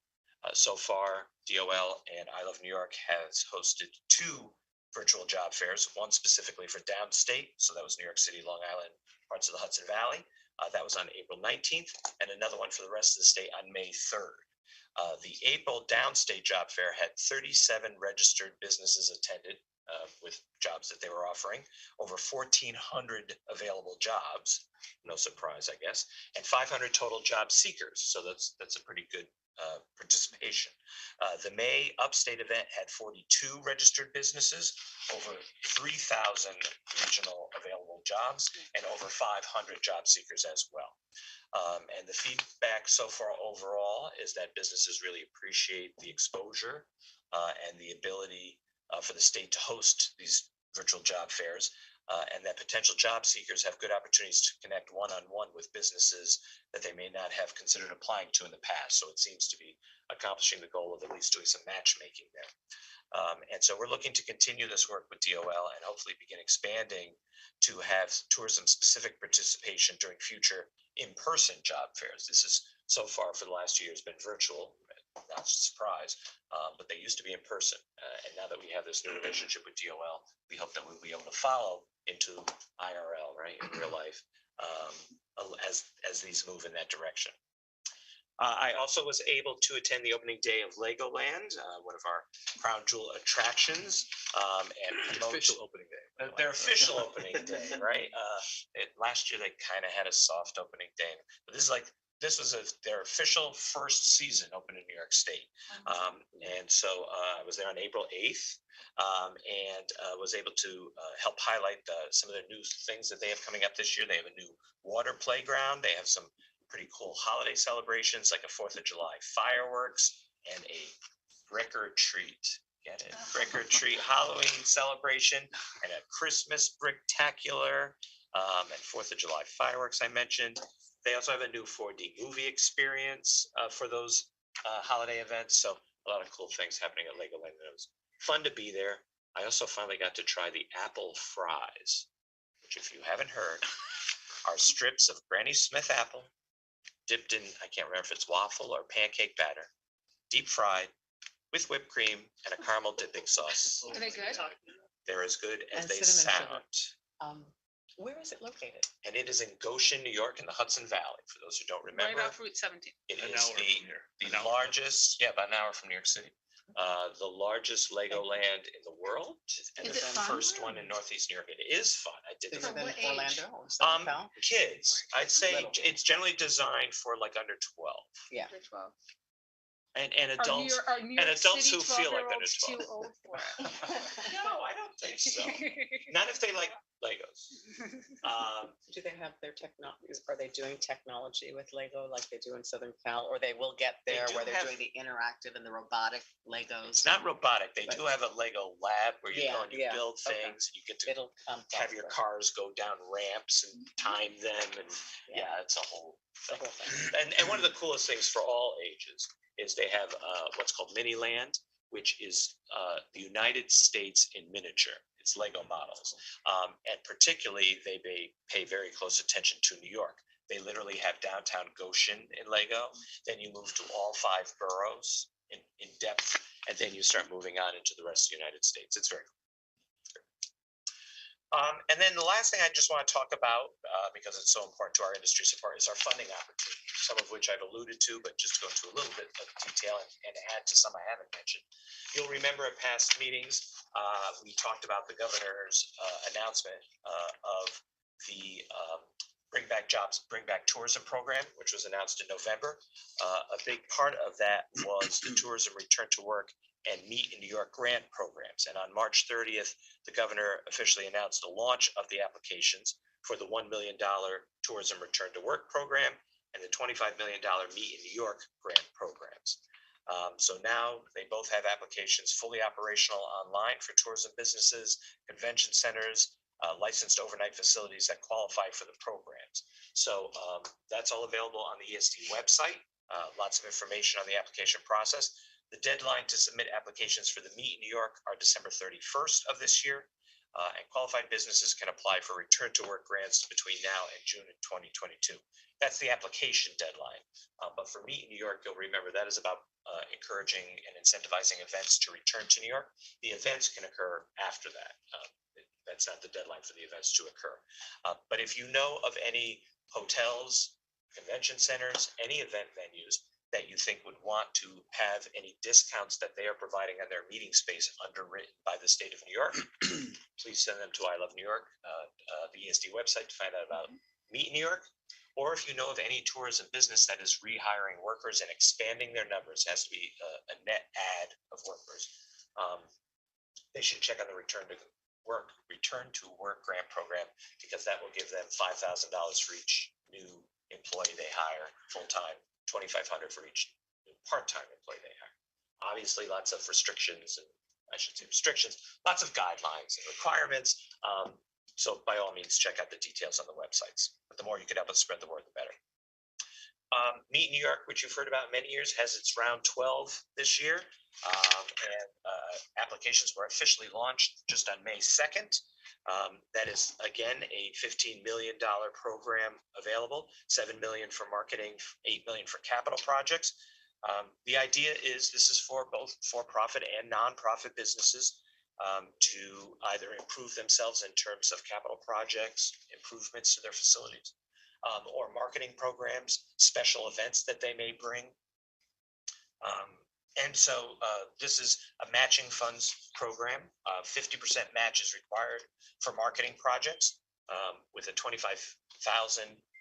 So far, DOL and I Love New York has hosted 2 virtual job fairs, one specifically for downstate, so that was New York City, Long Island, parts of the Hudson Valley. That was on April 19th, and another one for the rest of the state on May 3rd. The April downstate job fair had 37 registered businesses attended with jobs that they were offering, over 1,400 available jobs, no surprise, I guess, and 500 total job seekers. So that's a pretty good participation. The May upstate event had 42 registered businesses, over 3,000 regional available jobs, and over 500 job seekers as well. And the feedback so far overall is that businesses really appreciate the exposure and the ability for the state to host these virtual job fairs, and that potential job seekers have good opportunities to connect one-on-one with businesses that they may not have considered applying to in the past. So it seems to be accomplishing the goal of at least doing some matchmaking there. And so we're looking to continue this work with DOL and hopefully begin expanding to have tourism-specific participation during future in-person job fairs. This is so far for the last 2 years been virtual, not a surprise, but they used to be in person. And now that we have this new relationship with DOL, we hope that we'll be able to follow into IRL, right, in real life, as these move in that direction. I also was able to attend the opening day of Legoland, one of our crown jewel attractions, and promote Official opening day. their official opening day, right? Last year they kind of had a soft opening day, but this was their official first season open in New York State. And so I was there on April 8th and was able to help highlight some of the new things that they have coming up this year. They have a new water playground. They have some pretty cool holiday celebrations like a 4th of July fireworks and a brick or treat Get it? Brick or Treat Halloween celebration and a Christmas Bricktacular, and 4th of July fireworks I mentioned. They also have a new 4D movie experience for those holiday events. So a lot of cool things happening at Legoland. It was fun to be there. I also finally got to try the apple fries, which if you haven't heard, are strips of Granny Smith apple dipped in, I can't remember if it's waffle or pancake batter, deep fried with whipped cream and a caramel dipping sauce. Are they good? They're as good as And they cinnamon sugar. sound. Where is it located? And it is in Goshen, New York, in the Hudson Valley, for those who don't Right remember. off Route 17. It An is hour from here. the largest, about an hour from New York City, the largest Legoland in the world, and Is the it fun? first one in Northeast New York. It is fun. I did Bigger the than what age? Orlando or Southern Cal? kids. I'd say Little. it's generally designed for like under 12, Yeah. Under 12. and Are New adults. York, are New and York adults City who feel like they're 12-year-olds too 12. old for it? No, I don't think so. Not if they like Legos. Do they have their technology? Are they doing technology with Lego like they do in Southern Cal? Or they will get They there do where they're have- doing the interactive and the robotic Legos? It's not robotic. They But- do have a Lego lab where you Yeah, go and you yeah, build okay. things. And you get to It'll come. have your faster. cars go down ramps and time them, and yeah, it's a whole The thing. whole thing. And one of the coolest things for all ages is they have what's called Miniland, which is the United States in miniature. It's Lego models, and particularly they pay very close attention to New York. They literally have downtown Goshen in Lego. Then you move to all 5 boroughs in depth, and then you start moving on into the rest of the United States. It's very cool. And then the last thing I just want to talk about, because it's so important to our industry support, is our funding opportunities, some of which I've alluded to, but just go into a little bit of detail and add to some I haven't mentioned. You'll remember at past meetings, we talked about the governor's announcement of the Bring Back Jobs, Bring Back Tourism program, which was announced in November. A big part of that was the Tourism Return to Work and Meet in New York grant programs. And on March 30th, the governor officially announced the launch of the applications for the $1 million Tourism Return to Work program and the $25 million Meet in New York grant programs. So now they both have applications fully operational online for tourism businesses, convention centers, licensed overnight facilities that qualify for the programs. So that's all available on the ESD website. Lots of information on the application process. The deadline to submit applications for the Meet in New York are December 31st of this year, and qualified businesses can apply for return to work grants between now and June of 2022. That's the application deadline. But for Meet in New York, you'll remember that is about encouraging and incentivizing events to return to New York. The events can occur after that. That's not the deadline for the events to occur. But if you know of any hotels, convention centers, any event venues that you think would want to have any discounts that they are providing on their meeting space underwritten by the state of New York, please send them to I Love New York, the ESD website, to find out about Meet in New York. Or if you know of any tourism business that is rehiring workers and expanding their numbers, it has to be a net add of workers. They should check on the Return to Work grant program, because that will give them $5,000 for each new employee they hire full-time, $2,500 for each part-time employee they hire. Obviously, lots of restrictions, and I should say restrictions, lots of guidelines and requirements. So by all means, check out the details on the websites. But the more you can help us spread the word, the better. Meet New York, which you've heard about many years, has its round 12 this year. And applications were officially launched just on May 2nd. That is, again, a $15 million program available, $7 million for marketing, $8 million for capital projects. The idea is this is for both for-profit and nonprofit businesses to either improve themselves in terms of capital projects, improvements to their facilities, or marketing programs, special events that they may bring. And so this is a matching funds program. 50% match is required for marketing projects with a $25,000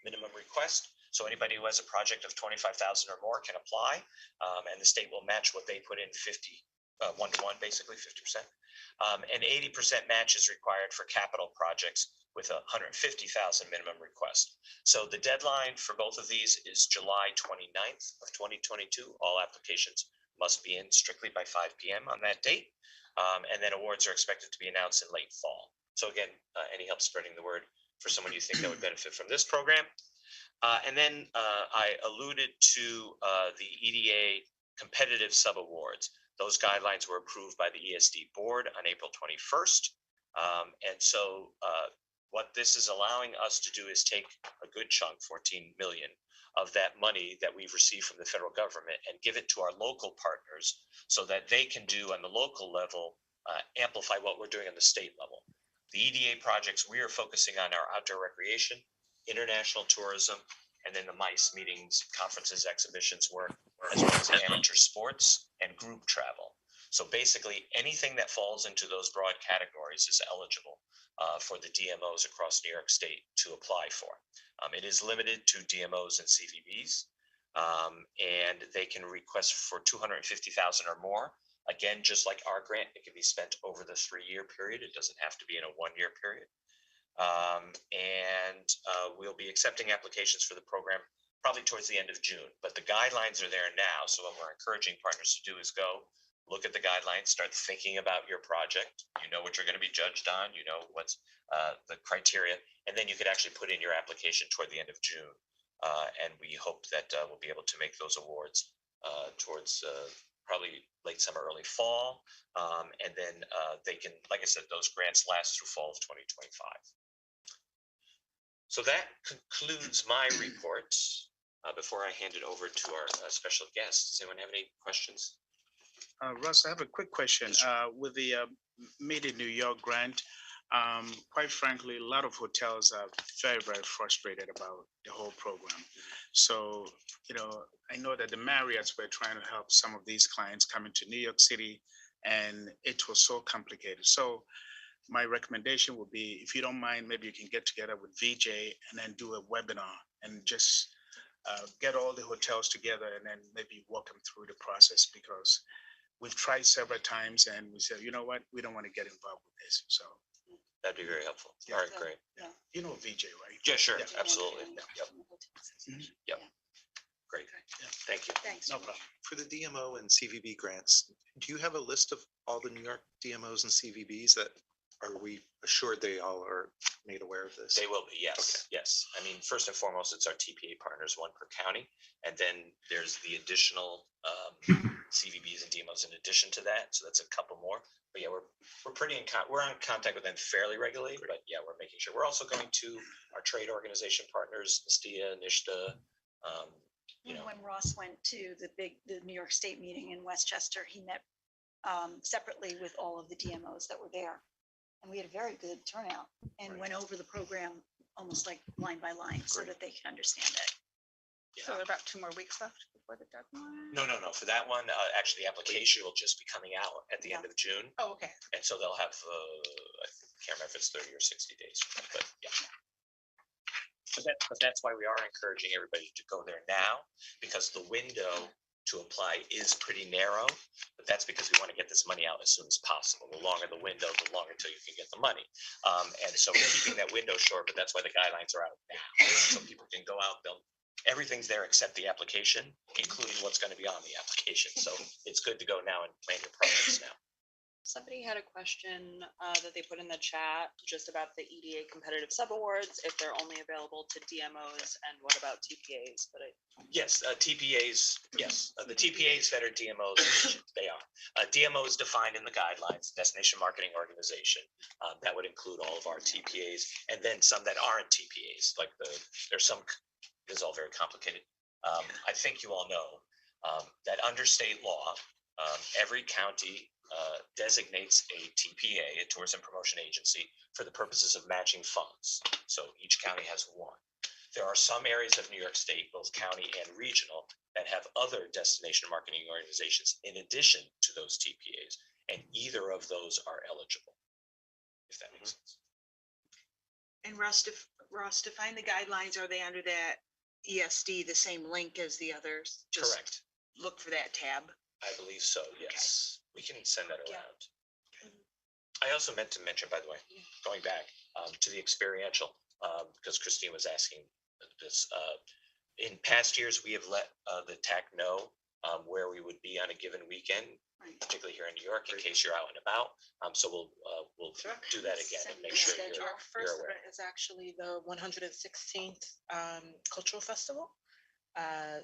minimum request. So anybody who has a project of $25,000 or more can apply, and the state will match what they put in 1-to-1, basically 50%. And 80% match is required for capital projects with a $150,000 minimum request. So the deadline for both of these is July 29th of 2022. All applications must be in strictly by 5 p.m. on that date. And then awards are expected to be announced in late fall. So again, any help spreading the word for someone you think that would benefit from this program. And then I alluded to the EDA competitive subawards. Those guidelines were approved by the ESD board on April 21st. And so what this is allowing us to do is take a good chunk, 14 million, of that money that we've received from the federal government and give it to our local partners so that they can do on the local level, amplify what we're doing on the state level. The EDA projects we are focusing on are outdoor recreation, international tourism, and then the MICE meetings, conferences, exhibitions work, as well as amateur sports and group travel. So basically, anything that falls into those broad categories is eligible for the DMOs across New York State to apply for. It is limited to DMOs and CVBs, and they can request for 250,000 or more. Again, just like our grant, it can be spent over the 3-year period. It doesn't have to be in a 1-year period. We'll be accepting applications for the program probably towards the end of June, but the guidelines are there now. So what we're encouraging partners to do is go look at the guidelines, start thinking about your project. You know what you're going to be judged on, you know what's the criteria, and then you could actually put in your application toward the end of June. And we hope that we'll be able to make those awards towards probably late summer, early fall. And then they can, like I said, those grants last through fall of 2025. So that concludes my report. Before I hand it over to our special guest, does anyone have any questions? Russ, I have a quick question. With the Made in New York grant, quite frankly, a lot of hotels are very, very frustrated about the whole program. So, you know, I know that the Marriotts were trying to help some of these clients come into New York City, and it was so complicated. So my recommendation would be, if you don't mind, maybe you can get together with VJ and then do a webinar and just get all the hotels together and then maybe walk them through the process, because we've tried several times and we said, you know what, we don't want to get involved with this. So that'd be very helpful. All right, great. you know VJ, right? Yeah, sure, Yeah. absolutely. Yep. Mhm. Yep. Great. Thank you. Thanks. No problem. For the DMO and CVB grants, do you have a list of all the New York DMOs and CVBs that are we assured they all are made aware of this? They will be, yes, yes. I mean, first and foremost, it's our TPA partners, one per county. And then there's the additional CVBs and DMOs in addition to that. So that's a couple more. But yeah, we're pretty we're on contact with them fairly regularly, but yeah, we're making sure. We're also going to our trade organization partners, NSTIA, NISHDA. You know, When Ross went to the New York State meeting in Westchester, he met separately with all of the DMOs that were there. And we had a very good turnout and went over the program almost like line by line so that they can understand it. So about 2 more weeks left before the deadline? No. For that one, actually, the application will just be coming out at the end of June. Oh, okay. And so they'll have, I can't remember if it's 30 or 60 days, but yeah. But that's why we are encouraging everybody to go there now, because the window to apply is pretty narrow, but that's because we want to get this money out as soon as possible. The longer the window, the longer until you can get the money. And so we're keeping that window short, but that's why the guidelines are out now. So people can go out, everything's there except the application, including what's going to be on the application. So it's good to go now and plan your projects now. Somebody had a question that they put in the chat just about the EDA competitive subawards, if they're only available to DMOs, and what about TPAs? But Yes, TPAs, yes. The TPAs that are DMOs, they are. DMO is defined in the guidelines, Destination Marketing Organization. That would include all of our TPAs, and then some that aren't TPAs, like there's some, it's all very complicated. I think you all know that under state law, every county designates a TPA, a tourism promotion agency, for the purposes of matching funds. So each county has one. There are some areas of New York State, both county and regional, that have other destination marketing organizations in addition to those TPAs, and either of those are eligible, if that makes sense. And Russ, to find the guidelines, are they under that ESD, the same link as the others? Just Correct. look for that tab. I believe so, yes. We can send that around. I also meant to mention, by the way, going back to the experiential, because Christine was asking this. In past years, we have let the TAC know where we would be on a given weekend, particularly here in New York, in case you're out and about. So we'll do that again and make sure Our you're first aware. event is actually the 116th Cultural Festival.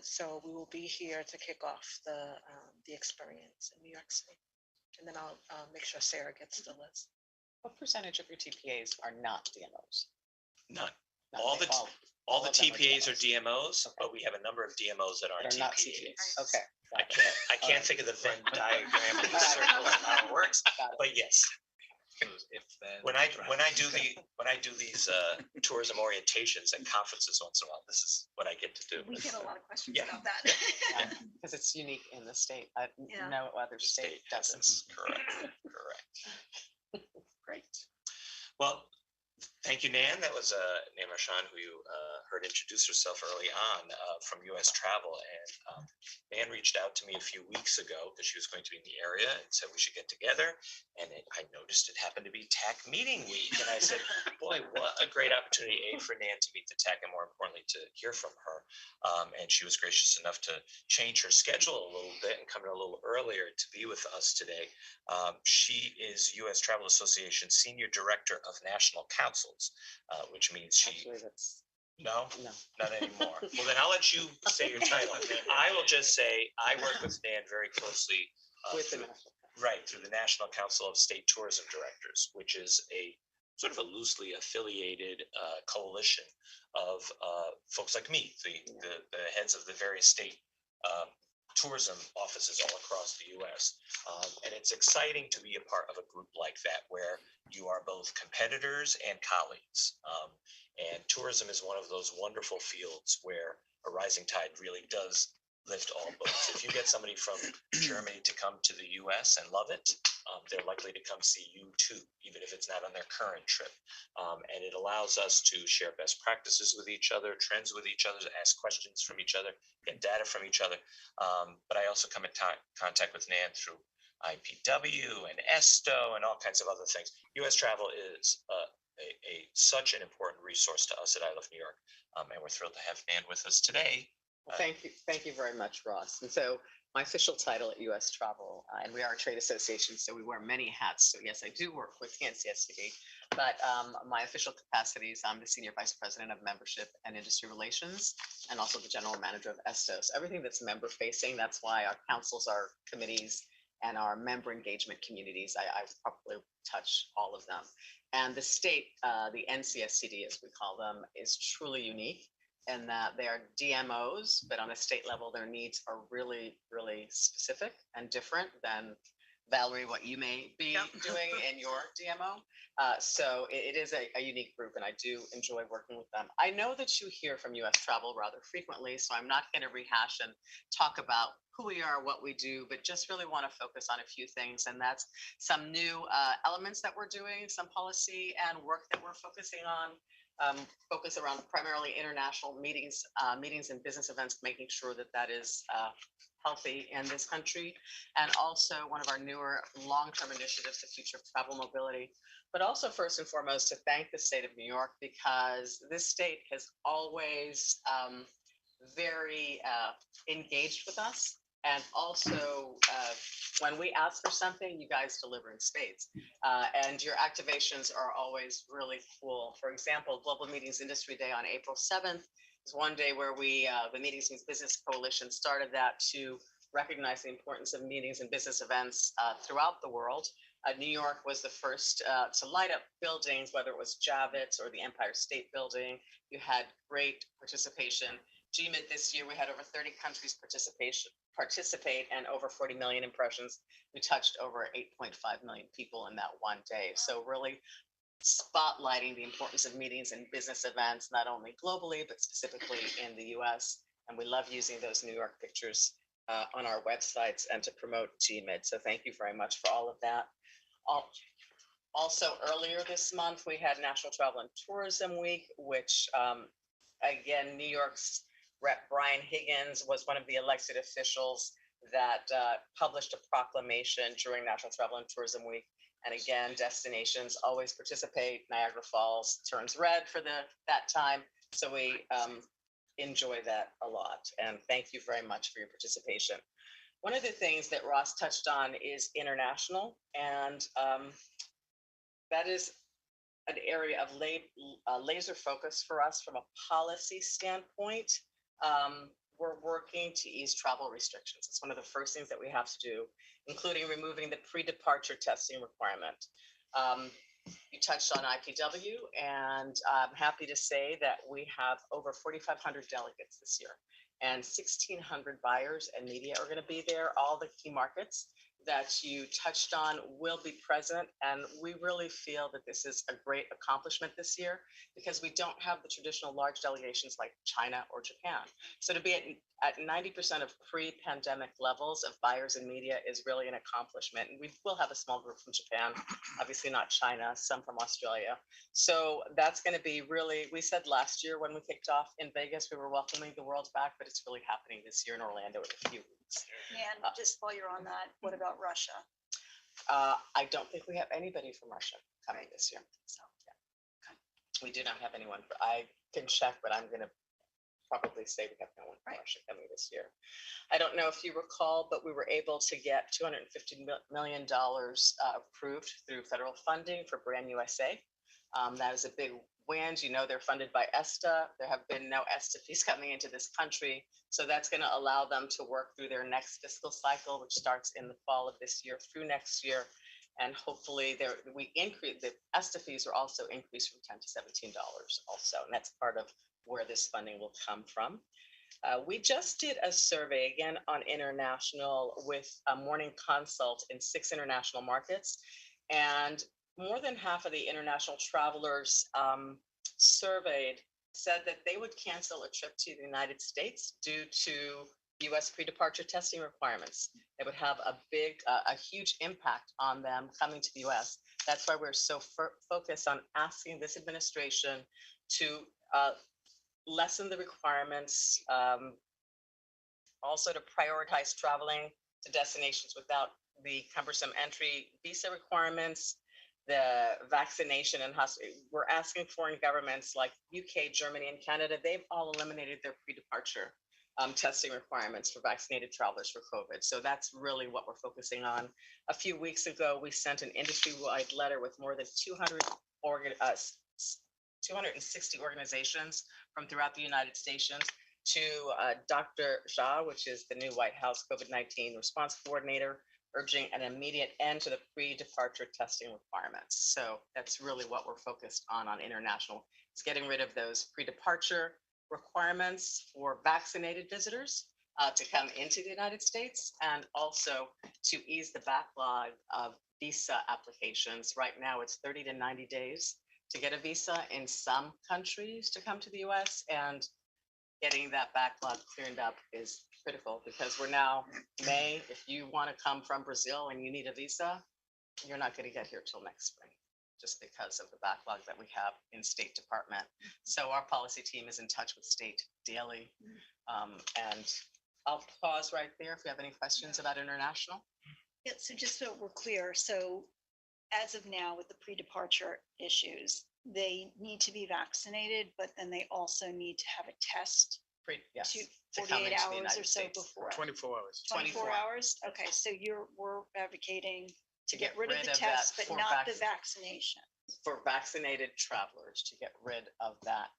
So we will be here to kick off the experience in New York City. And then I'll make sure Sarah gets the list. What percentage of your TPAs are not DMOs? None. Not All they- the all the of them are TPAs are DMOs, but we have a number of DMOs that aren't They're not TPAs. Okay. I can't think of the Venn diagram of the circle and how it works, but yes. If then. When I do these tourism orientations at conferences once in a while, this is what I get to do. We get a lot of questions Yeah. about that. Because it's unique in the state. Yeah. No other state does it. Correct. Great. Well, thank you, Nan. That was Nan Marchand, who you heard introduce herself early on from US Travel. And Nan reached out to me a few weeks ago because she was going to be in the area and said we should get together. And I noticed it happened to be TAC meeting week. And I said, boy, what a great opportunity, A, for Nan to meet the TAC and more importantly, to hear from her. And she was gracious enough to change her schedule a little bit and come in a little earlier to be with us today. She is US Travel Association Senior Director of National Councils, which means she. Actually, that's. No, No. not anymore. Well, then I'll let you say your title. I will just say I work with Dan very closely. With the through- National Right, through the National Council of State Tourism Directors, which is a sort of a loosely affiliated coalition of folks like me, the heads of the various state tourism offices all across the US. And it's exciting to be a part of a group like that where you are both competitors and colleagues. And tourism is one of those wonderful fields where a rising tide really does lift all boats. If you get somebody from Germany to come to the US and love it, they're likely to come see you too, even if it's not on their current trip. And it allows us to share best practices with each other, trends with each other, ask questions from each other, get data from each other. But I also come in contact with Nan through IPW and ESTO and all kinds of other things. US Travel is such an important resource to us at I Love New York. And we're thrilled to have Nan with us today. Well, thank you very much, Ross. And so my official title at US Travel, and we are a trade association, so we wear many hats. So yes, I do work with the NCSCD, but my official capacities, I'm the Senior Vice President of Membership and Industry Relations, and also the General Manager of ESTOS. Everything that's member facing, that's why our councils, our committees, and our member engagement communities, I probably touch all of them. And the state, the NCSCD, as we call them, is truly unique in that they are DMOs, but on a state level, their needs are really, really specific and different than, Valerie, what you may be doing in your DMO. So it is a unique group, and I do enjoy working with them. I know that you hear from US Travel rather frequently, so I'm not going to rehash and talk about who we are, what we do, but just really want to focus on a few things, and that's some new elements that we're doing, some policy and work that we're focusing on. Focus around primarily international meetings and business events, making sure that that is healthy in this country. And also one of our newer long-term initiatives, the future of travel mobility. But also first and foremost, to thank the state of New York, because this state has always very engaged with us. And also, when we ask for something, you guys deliver in spades. And your activations are always really cool. For example, Global Meetings Industry Day on April 7th is one day where we, the Meetings Means Business Coalition, started that to recognize the importance of meetings and business events throughout the world. New York was the first to light up buildings, whether it was Javits or the Empire State Building. You had great participation. GMIT this year, we had over 30 countries participate and over 40 million impressions. We touched over 8.5 million people in that one day. So really spotlighting the importance of meetings and business events, not only globally, but specifically in the US. And we love using those New York pictures on our websites and to promote GMID. So thank you very much for all of that. Also, earlier this month, we had National Travel and Tourism Week, which again, New York's Rep. Brian Higgins was one of the elected officials that published a proclamation during National Travel and Tourism Week. And again, destinations always participate. Niagara Falls turns red for that time. So we enjoy that a lot. And thank you very much for your participation. One of the things that Ross touched on is international, and that is an area of laser focus for us from a policy standpoint. We're working to ease travel restrictions. It's one of the first things that we have to do, including removing the pre-departure testing requirement. You touched on IPW, and I'm happy to say that we have over 4,500 delegates this year, and 1,600 buyers and media are going to be there. All the key markets that you touched on will be present, and we really feel that this is a great accomplishment this year because we don't have the traditional large delegations like China or Japan. So to be at 90% of pre-pandemic levels of buyers and media is really an accomplishment. And we will have a small group from Japan, obviously not China, some from Australia. So that's going to be really, we said last year when we kicked off in Vegas, we were welcoming the world back, but it's really happening this year in Orlando in a few weeks. And just while you're on that, what about Russia? I don't think we have anybody from Russia coming this year. So yeah. We do not have anyone. I can check, but I'm going to probably say we have no one from Russia coming this year. I don't know if you recall, but we were able to get $250 million approved through federal funding for Brand USA. That is a big win. You know, they're funded by ESTA. There have been no ESTA fees coming into this country. So that's going to allow them to work through their next fiscal cycle, which starts in the fall of this year through next year. And hopefully we increase, the ESTA fees are also increased from $10 to $17 also. And that's part of where this funding will come from. We just did a survey again on international with Morning Consult in 6 international markets. And more than half of the international travelers surveyed said that they would cancel a trip to the United States due to US pre-departure testing requirements. It would have a huge impact on them coming to the US. That's why we're so focused on asking this administration to lessen the requirements, also to prioritize traveling to destinations without the cumbersome entry visa requirements, the vaccination and we're asking foreign governments like UK, Germany, and Canada, they've all eliminated their pre-departure testing requirements for vaccinated travelers for COVID. So that's really what we're focusing on. A few weeks ago, we sent an industry-wide letter with more than 260 organizations from throughout the United States to Dr. Jha, which is the new White House COVID-19 response coordinator, urging an immediate end to the pre-departure testing requirements. So that's really what we're focused on international. It's getting rid of those pre-departure requirements for vaccinated visitors to come into the United States, and also to ease the backlog of visa applications. Right now, it's 30 to 90 days to get a visa in some countries to come to the US, and getting that backlog cleared up is critical because we're now May. If you want to come from Brazil and you need a visa, you're not going to get here till next spring, just because of the backlog that we have in State Department. So our policy team is in touch with state daily. And I'll pause right there if you have any questions about international. Yeah, so just so we're clear, so as of now with the pre-departure issues, they need to be vaccinated, but then they also need to have a test Yes, to to come 48 into the hours United or so States. before. 24 hours. 24 hours? Okay, so we're advocating to get rid of the test, but not the vaccination. For vaccinated travelers, to get rid of that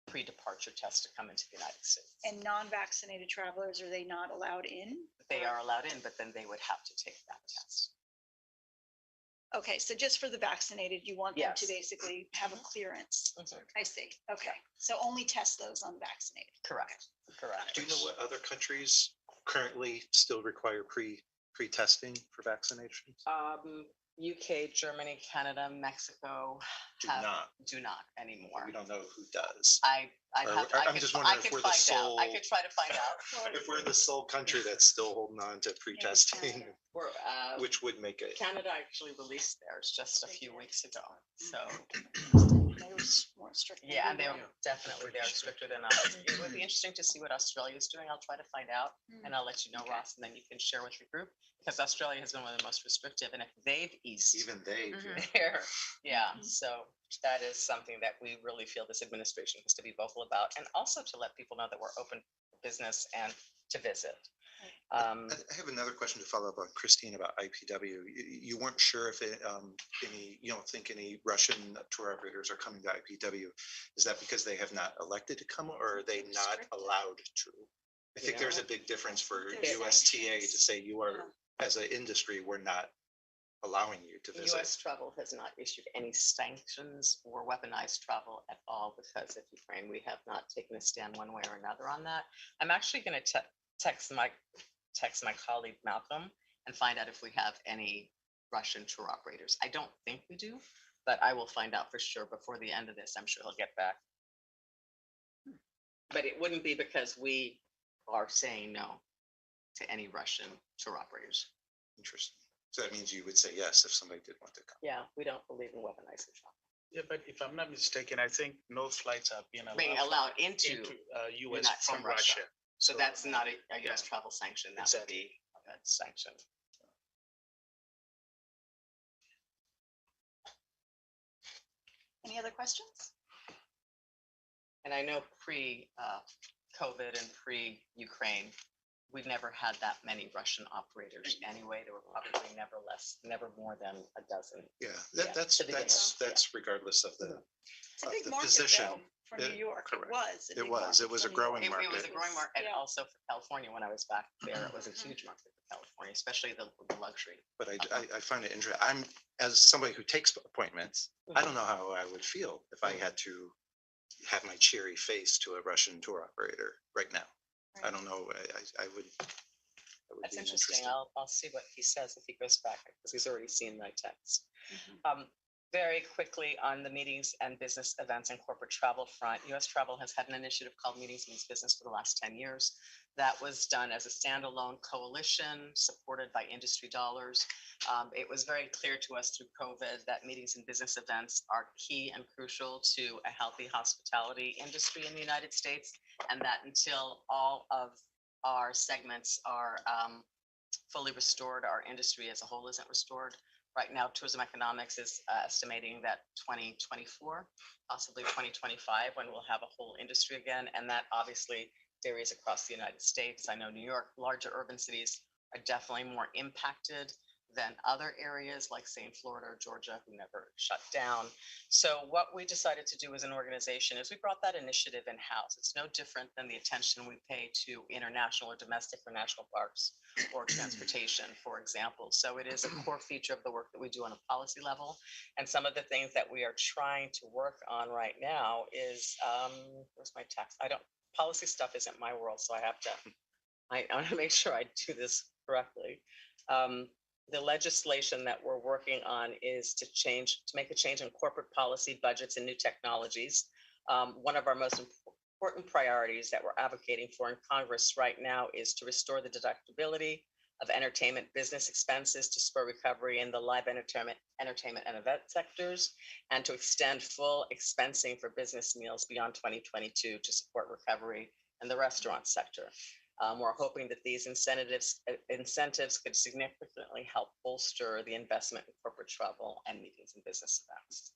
pre-departure test to come into the United States. And non-vaccinated travelers, are they not allowed in? They are allowed in, but then they would have to take that test. Okay, so just for the vaccinated, you want them to Yes. basically have a clearance. I see. Okay, so only test those unvaccinated. Correct. Correct. Do you know what other countries currently still require pre-testing for vaccinations? UK, Germany, Canada, Mexico do not anymore. We don't know who does. I'm just wondering if we're the sole. I could try to find out. If we're the sole country that's still holding on to pre-testing, which would make it. Canada actually released theirs just a few weeks ago. So. They were more strict. Yeah, and they're stricter than us. It would be interesting to see what Australia is doing. I'll try to find out, and I'll let you know, Ross, and then you can share with your group, because Australia has been one of the most restrictive, and if they've eased even they, so that is something that we really feel this administration has to be vocal about, and also to let people know that we're open for business and to visit. I have another question to follow up on Christine about IPW. You weren't sure if you don't think any Russian tour operators are coming to IPW. Is that because they have not elected to come, or are they not allowed to? I think there's a big difference for USTA to say you are, as an industry, we're not allowing you to visit. US Travel has not issued any sanctions or weaponized travel at all because of Ukraine. We have not taken a stand one way or another on that. I'm actually going to text my colleague Malcolm and find out if we have any Russian tour operators. I don't think we do, but I will find out for sure before the end of this. I'm sure he'll get back. But it wouldn't be because we are saying no to any Russian tour operators. Interesting. So that means you would say yes if somebody did want to come. Yeah, we don't believe in weaponized travel. Yeah, but if I'm not mistaken, I think no flights are being allowed into US not from Russia. So that's not a US travel sanction. That would be a sanction. Any other questions? And I know pre-COVID and pre-Ukraine, we've never had that many Russian operators anyway. There were probably never more than a dozen. Yeah, that's regardless of the It's a big market position. though, for New York. Correct. It was. It was a growing market. It was a growing market, and also for California. When I was back there, it was a huge market for California, especially the luxury. But I find it interesting. As somebody who takes appointments, I don't know how I would feel if I had to have my cheery face to a Russian tour operator right now. I don't know. I would. That's interesting. I'll see what he says if he goes back, because he's already seen my text. Very quickly on the meetings and business events and corporate travel front, US Travel has had an initiative called Meetings Means Business for the last 10 years. That was done as a standalone coalition supported by industry dollars. It was very clear to us through COVID that meetings and business events are key and crucial to a healthy hospitality industry in the United States, and that until all of our segments are fully restored, our industry as a whole isn't restored. Right now, Tourism Economics is estimating that 2024, possibly 2025, when we'll have a whole industry again. And that obviously varies across the United States. I know New York, larger urban cities are definitely more impacted than other areas like say in Florida or Georgia, who never shut down. So what we decided to do as an organization is we brought that initiative in-house. It's no different than the attention we pay to international or domestic or national parks or transportation, for example. So it is a core feature of the work that we do on a policy level. And some of the things that we are trying to work on right now is, where's my text? Policy stuff isn't my world, so I want to make sure I do this correctly. The legislation that we're working on is to make a change in corporate policy, budgets, and new technologies. One of our most important priorities that we're advocating for in Congress right now is to restore the deductibility of entertainment business expenses to spur recovery in the live entertainment and event sectors, and to extend full expensing for business meals beyond 2022 to support recovery in the restaurant sector. We're hoping that these incentives could significantly help bolster the investment in corporate travel and meetings and business events.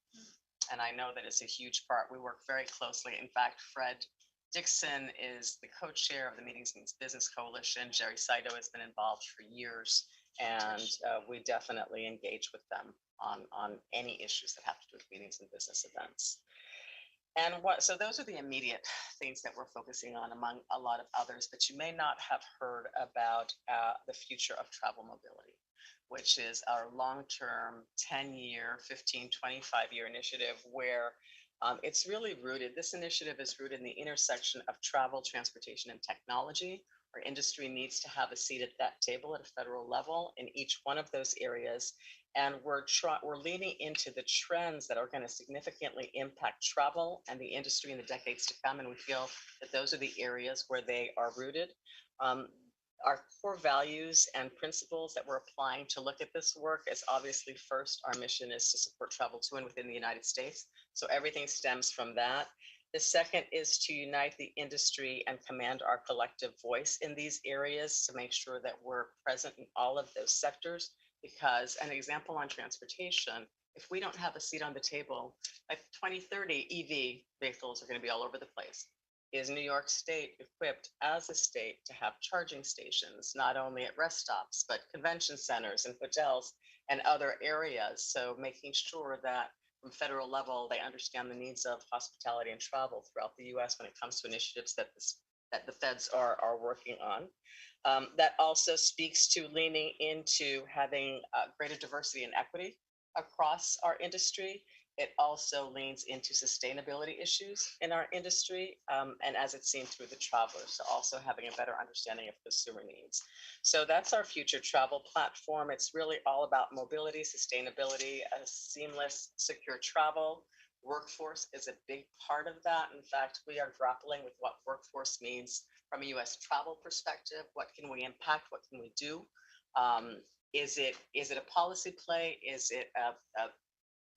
And I know that it's a huge part. We work very closely. In fact, Fred Dixon is the co-chair of the Meetings Means Business Coalition. Jerry Saito has been involved for years, and we definitely engage with them on any issues that have to do with meetings and business events. And so those are the immediate things that we're focusing on among a lot of others, but you may not have heard about the future of travel mobility, which is our long-term 10-year, 15, 25-year initiative where it's really rooted. This initiative is rooted in the intersection of travel, transportation, and technology. Our industry needs to have a seat at that table at a federal level in each one of those areas. And we're leaning into the trends that are going to significantly impact travel and the industry in the decades to come. And we feel that those are the areas where they are rooted. Our core values and principles that we're applying to look at this work is obviously first, our mission is to support travel to and within the United States. So everything stems from that. The second is to unite the industry and command our collective voice in these areas to make sure that we're present in all of those sectors. Because an example on transportation, if we don't have a seat on the table, by 2030, EV vehicles are going to be all over the place. is New York State equipped as a state to have charging stations, not only at rest stops, but convention centers and hotels and other areas? So making sure that from federal level, they understand the needs of hospitality and travel throughout the US when it comes to initiatives that the feds are working on. That also speaks to leaning into having greater diversity and equity across our industry. It also leans into sustainability issues in our industry, and as it's seen through the travelers, so also having a better understanding of consumer needs. So that's our future travel platform. It's really all about mobility, sustainability, a seamless, secure travel. Workforce is a big part of that. In fact, we are grappling with what workforce means from a US travel perspective. What can we impact? What can we do? Is it a policy play? Is it a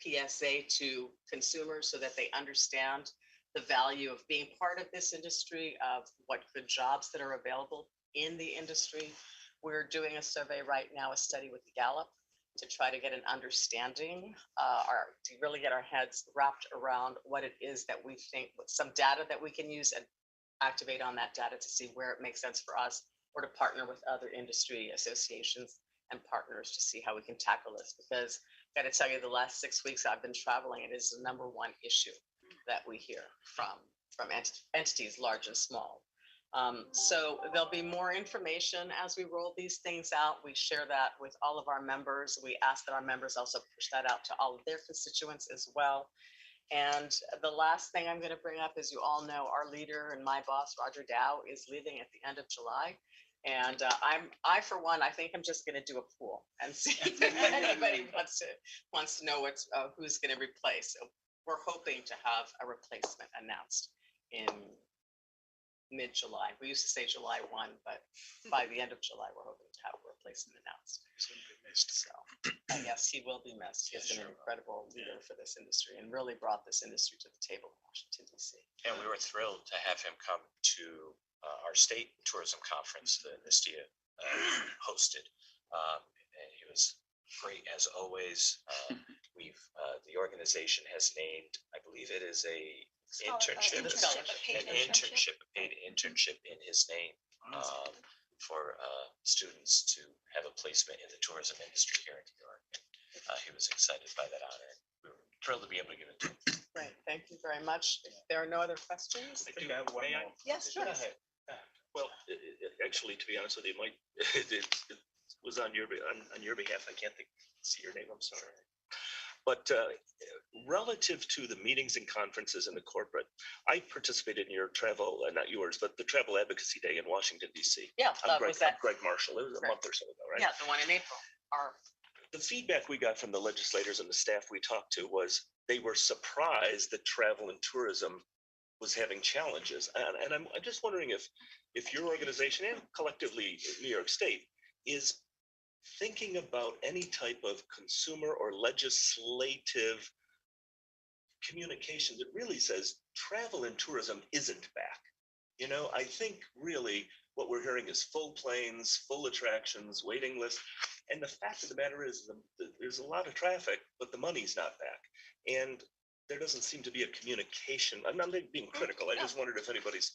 PSA to consumers so that they understand the value of being part of this industry, of what good jobs that are available in the industry? We're doing a survey right now, a study with Gallup, to try to get an understanding, to really get our heads wrapped around what it is that we think, some data that we can use and activate on that data to see where it makes sense for us, or to partner with other industry associations and partners to see how we can tackle this. Because I got to tell you, the last 6 weeks I've been traveling, it is the number one issue that we hear from entities large and small. So there'll be more information as we roll these things out. We share that with all of our members. We ask that our members also push that out to all of their constituents as well. And the last thing I'm going to bring up is, you all know, our leader and my boss, Roger Dow, is leaving at the end of July. And I, for one, I think I'm just going to do a pool and see if anybody wants to know who's going to replace. So we're hoping to have a replacement announced in mid-July. We used to say July 1, but by the end of July, we're hoping to have a replacement announced. He's going to be missed. So, yes, he will be missed. He has been an incredible leader for this industry and really brought this industry to the table in Washington, D.C. And we were thrilled to have him come to our state tourism conference that NISTIA hosted. And he was great as always. The organization has named, I believe it is a paid internship in his name for students to have a placement in the tourism industry here in New York. And he was excited by that honor. We were thrilled to be able to give it to him. Right. Thank you very much. If there are no other questions. I do have one more. Yes, sure. Well, actually, to be honest with you, Mike, it was on your behalf. I can't see your name. I'm sorry. But relative to the meetings and conferences in the corporate, I participated in your travel, not yours, but the Travel Advocacy Day in Washington, D.C. Yeah, I'm was that? Greg Marshall. It was a month or so ago, right? Yeah, the one in April. The feedback we got from the legislators and the staff we talked to was they were surprised that travel and tourism was having challenges. And I'm just wondering if your organization and collectively New York State is thinking about any type of consumer or legislative communication that really says travel and tourism isn't back. You know, I think really what we're hearing is full planes, full attractions, waiting lists. And the fact of the matter is there's a lot of traffic, but the money's not back. And there doesn't seem to be a communication. I'm not being critical. I just wondered if anybody's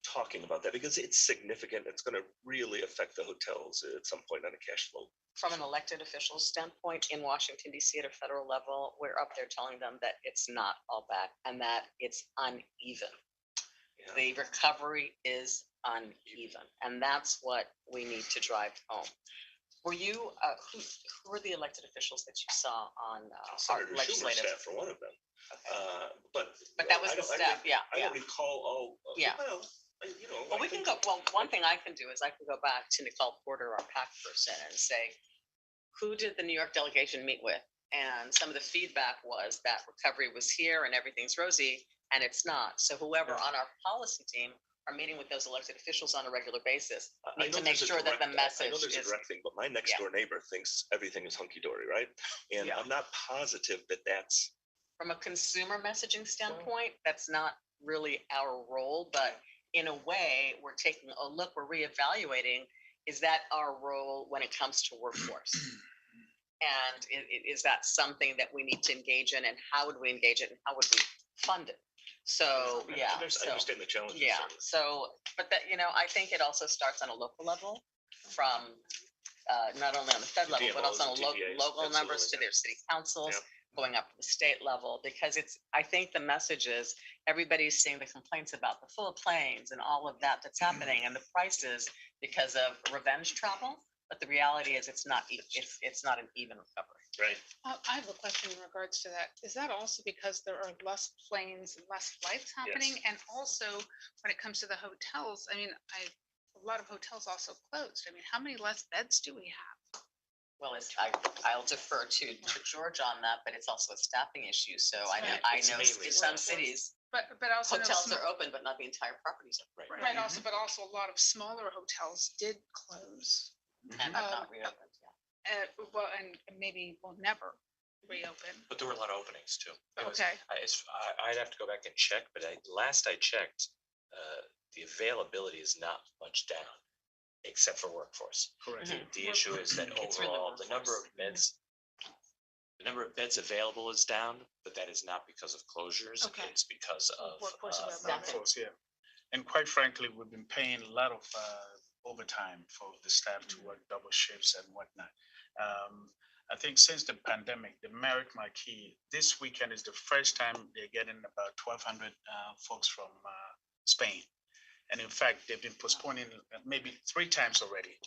talking about that, because it's significant. It's going to really affect the hotels at some point on a cash flow. From an elected official standpoint in Washington, D.C. at a federal level, we're up there telling them that it's not all back and that it's uneven. Yeah. The recovery is uneven, and that's what we need to drive home. Were you, who were the elected officials that you saw on Senator our legislative staff for one of them? Okay. But that was the staff, yeah. I don't recall all. Yeah. Well, you know. Well, we can go. Well, one thing I can do is I can go back to Nicole Porter, our PAC person, and say, who did the New York delegation meet with? And some of the feedback was that recovery was here and everything's rosy, and it's not. So whoever on our policy team are meeting with those elected officials on a regular basis need to make sure that the message I know there's a direct thing, but my next door neighbor thinks everything is hunky-dory, right? And I'm not positive that that's. From a consumer messaging standpoint, that's not really our role, but in a way, we're taking a look, we're reevaluating, is that our role when it comes to workforce? And is that something that we need to engage in, and how would we engage it, and how would we fund it? So, yeah. I so- understand the challenges. Yeah, certainly. so, but that, I think it also starts on a local level from not only on the Fed To level, but also DMOs on and TPAs, local members to absolutely. their city councils, Yep. going up to the state level, because I think the message is everybody's seeing the complaints about the full planes and all of that that's happening and the prices because of revenge travel. But the reality is it's not an even recovery. Right. I have a question in regards to that. Is that also because there are less planes and less flights happening? And also, when it comes to the hotels, I mean, a lot of hotels also closed. I mean, how many less beds do we have? Well, I'll defer to George on that, but it's also a staffing issue. So I know It's in mainly some workforce. cities, But also. hotels are open, but not the entire properties are. Right. Right, also, but also a lot of smaller hotels did close. And have not reopened, yeah. Well, and maybe will never reopen. But there were a lot of openings too. It was- Okay. I'd have to go back and check, but last I checked, the availability is not much down, except for workforce. Correct. The issue is that It's really overall, the number of beds available is down, but that is not because of closures. Okay. It's because of Workforce availability. Workforce, yeah. And quite frankly, we've been paying a lot of overtime for the staff to work double shifts and whatnot. I think since the pandemic, the Merit Marquis, this weekend is the first time they're getting about 1,200 folks from Spain. And in fact, they've been postponing maybe 3 times already,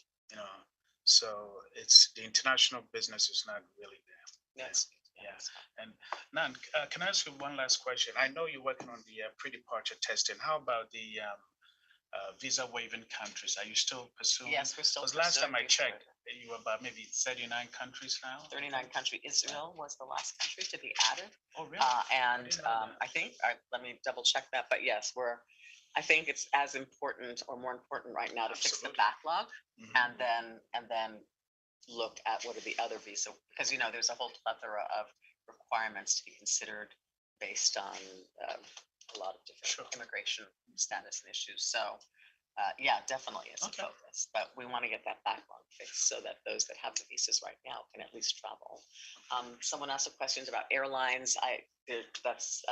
So it's the international business is not really there. Yes. Yeah. And Nan, can I ask you one last question? I know you're working on the pre-departure testing. How about the visa waiving countries? Are you still pursuing? Yes, we're still Because last time I pursuing checked, you were about maybe 39 countries now. 39 country. Israel was the last country to be added. Oh, really? And didn't know that. I think, let me double check that, but yes, I think it's as important or more important right now to fix the Absolutely. backlog Mhm. and then look at what are the other visa, because there's a whole plethora of requirements to be considered based on a lot of different Sure. immigration status and issues. So yeah, definitely it's a Okay. focus, but we want to get that backlog fixed so that those that have the visas right now can at least travel. Someone asked a question about airlines. That's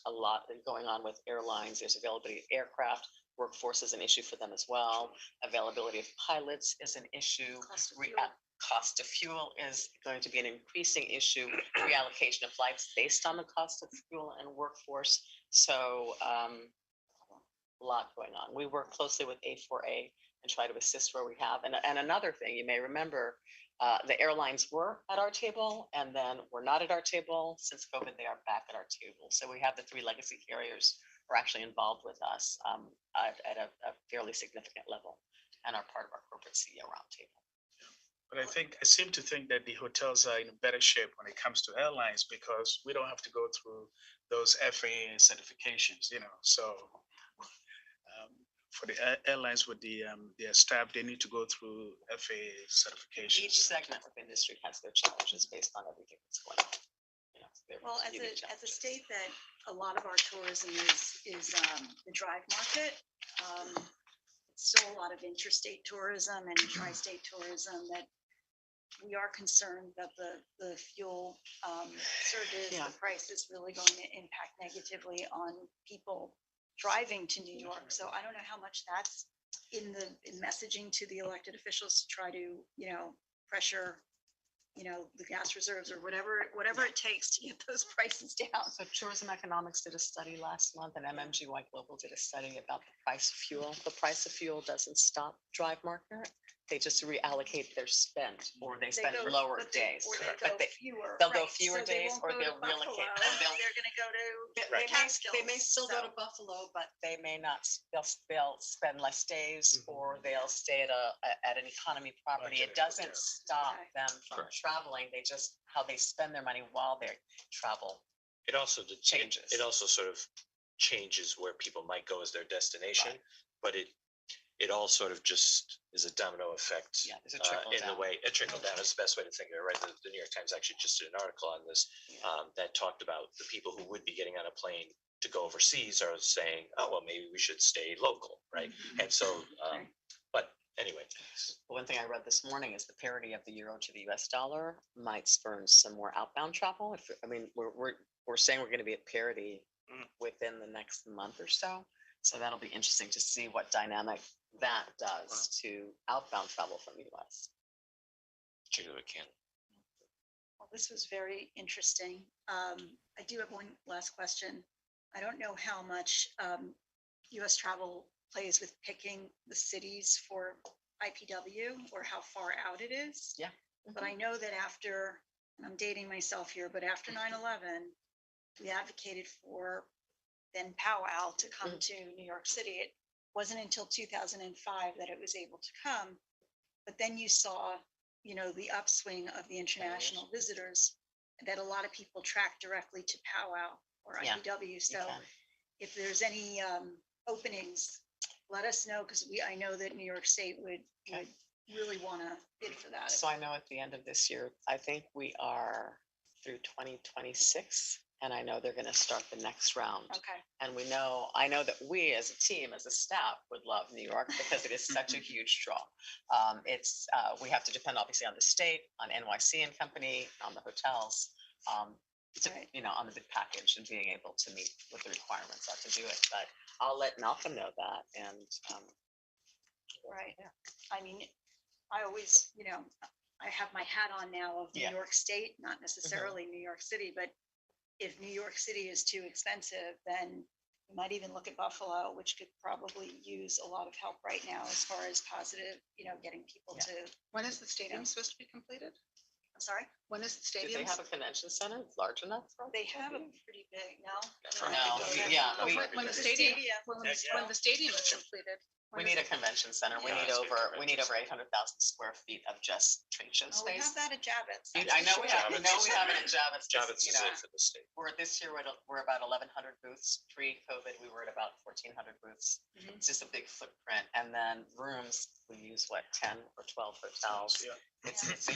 a lot going on with airlines. There's availability of aircraft. Workforce is an issue for them as well. Availability of pilots is an issue. Cost of fuel is going to be an increasing issue. Reallocation of flights based on the cost of fuel and workforce. So a lot going on. We work closely with A4A and try to assist where we have. And another thing, you may remember, the airlines were at our table and then were not at our table. Since COVID, they are back at our table. So we have the 3 legacy carriers who are actually involved with us at a fairly significant level and are part of our corporate CEO roundtable. But I seem to think that the hotels are in better shape when it comes to airlines because we don't have to go through those FAA certifications, So for the airlines with their staff, they need to go through FAA certifications. Each segment of industry has their challenges based on everything that's going on. Well, as a state that a lot of our tourism is the drive market, it's still a lot of interstate tourism and tri-state tourism that we are concerned that the fuel surges, Yeah. the price is really going to impact negatively on people driving to New York. So I don't know how much that's in messaging to the elected officials to try to, pressure, the gas reserves or whatever it takes to get those prices down. So Tourism Economics did a study last month and MMGY Global did a study about the price of fuel. The price of fuel doesn't stop drive market. They just reallocate their spend or they spend lower days. But they'll go fewer days or they'll reallocate. They're going to go to They may still go to Buffalo, but they may not, they'll spend less days or they'll stay at an economy property. It doesn't stop them from traveling. They just, how they spend their money while they travel. It also changes. It also sort of changes where people might go as their destination, but it all sort of just is a domino effect. Yeah, there's a trickle in down. the way a trickle down is the best way to think of it, right? The New York Times actually just did an article on this that talked about the people who would be getting on a plane to go overseas are saying, oh well, maybe we should stay local, right? And so, but anyway, One thing I read this morning is the parity of the euro to the US dollar might spurn some more outbound travel. We're saying we're going to be at parity within the next month or so. So that'll be interesting to see what dynamic that does to outbound travel from the US. Particularly Canada. Well, this was very interesting. I do have one last question. I don't know how much US Travel plays with picking the cities for IPW or how far out it is. Yeah. But I know that after, and I'm dating myself here, but after 9/11, we advocated for then Powwow to come to New York City. It wasn't until 2005 that it was able to come. But then you saw, you know, the upswing of the international visitors that a lot of people track directly to Powwow or Yeah, IPW. So can. if there's any openings, let us know, because I know that New York State would really want to bid for that. So I know at the end of this year, I think we are through 2026, and I know they're going to start the next round. Okay. And I know that we as a team, as a staff, would love New York because it is such a huge draw. We have to depend obviously on the state, on NYC and Company, on the hotels, on the bid package and being able to meet what the requirements are to do it. But I'll let Malcolm know that. And Right. I mean, I always, I have my hat on now of New Yeah. York State, not necessarily New York City, but if New York City is too expensive, then we might even look at Buffalo, which could probably use a lot of help right now as far as positive, getting people to. When is the stadium supposed to be completed? I'm sorry? When is the do stadium? they have a convention center large enough? They have a pretty big, no? No, When the stadium, when the stadium is completed. we need a convention center. We need over 800,000 square feet of just trade show Oh, we space. have that at Javits. I know we have it in Javits. Javits is you know, it for the state. This year, we're about 1,100 booths. Pre-COVID, we were at about 1,400 booths. Mhm. It's just a big footprint. And then rooms, we use 10 or 12 hotels. Yeah. It's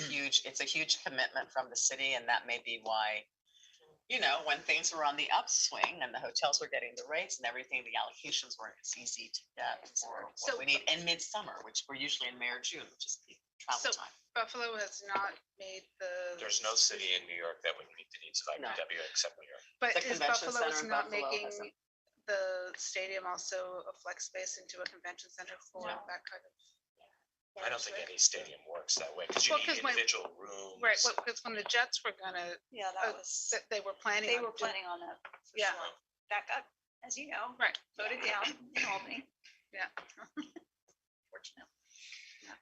a huge commitment from the city, and that may be why, when things were on the upswing and the hotels were getting the rates and everything, the allocations weren't as easy to get for what we need in midsummer, which we're usually in May or June, which is peak travel So time. Buffalo has not made the. There's no city in New York that would meet the needs of IPW except New York. But The is convention Buffalo center in not Buffalo making has the stadium also a flex space into a convention center for No. that kind of? I don't think any stadium works that way because you Well, need 'cause my- individual rooms. Right, well, because when the Jets were gonna, Yeah, that was, they were planning. they on were doing- planning on that. for Yeah. sure. That got, as you know, Right. voted down in Albany. Yeah. Fortunately. Yeah.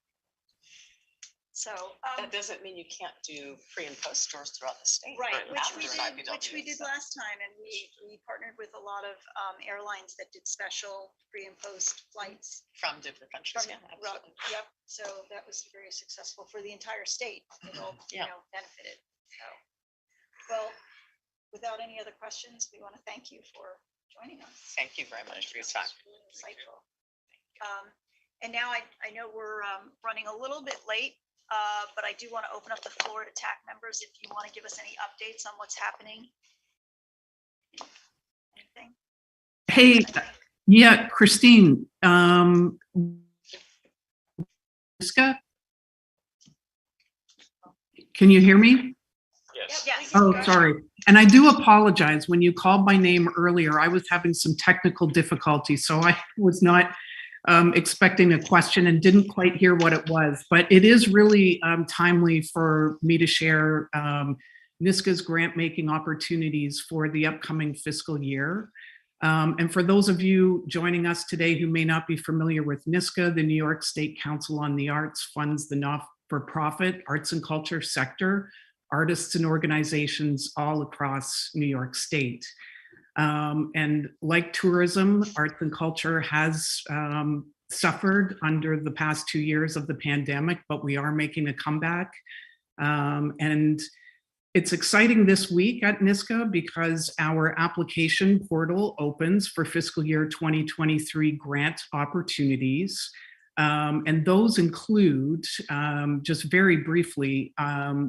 So, That doesn't mean you can't do pre and post stores throughout the state. right, which after we an did, IPW, so. last time, and we partnered with a lot of airlines that did special pre and post flights. From different countries, From, yeah, absolutely. yep, so that was very successful for the entire state. It all, Yeah. benefited, so. Well, without any other questions, we want to thank you for joining us. Thank you very much for your time. Really insightful. And now I know we're running a little bit late, but I do want to open up the floor to TAC members if you want to give us any updates on what's happening. Anything? Hey, yeah, Christine, Niska? Can you hear me? Yes. Oh, sorry. And I do apologize. When you called my name earlier, I was having some technical difficulties, so I was not expecting a question and didn't quite hear what it was. But it is really timely for me to share NISCA's grant-making opportunities for the upcoming fiscal year. And for those of you joining us today who may not be familiar with NISCA, the New York State Council on the Arts funds the not-for-profit arts and culture sector, artists and organizations all across New York State. And like tourism, arts and culture has suffered under the past 2 years of the pandemic, but we are making a comeback. And it's exciting this week at NISCA because our application portal opens for fiscal year 2023 grant opportunities. And those include, just very briefly,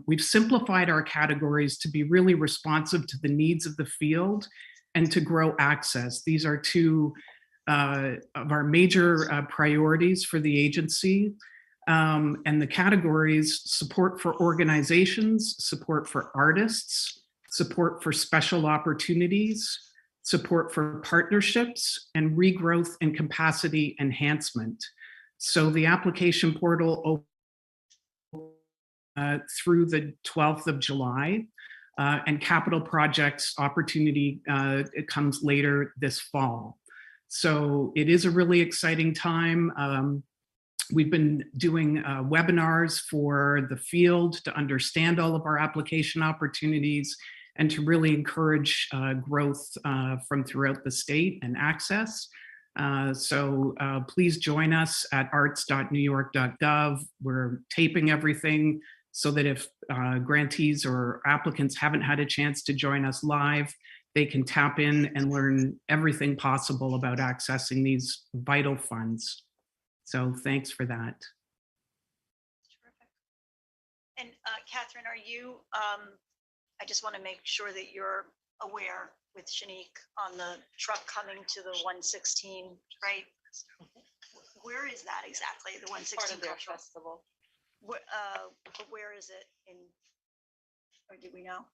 we've simplified our categories to be really responsive to the needs of the field and to grow access. These are two of our major priorities for the agency. And the categories: support for organizations, support for artists, support for special opportunities, support for partnerships, and regrowth and capacity enhancement. So the application portal through the 12th of July, and capital projects opportunity it comes later this fall. So it is a really exciting time. We've been doing webinars for the field to understand all of our application opportunities and to really encourage growth from throughout the state and access. So please join us at arts.newyork.gov. We're taping everything so that if grantees or applicants haven't had a chance to join us live, they can tap in and learn everything possible about accessing these vital funds. So thanks for that. And Catherine, are you, I just want to make sure that you're aware with Shanique on the truck coming to the 116, right? Where is that exactly, the 116 Part of their cultural festival. Where is it in, or do we know?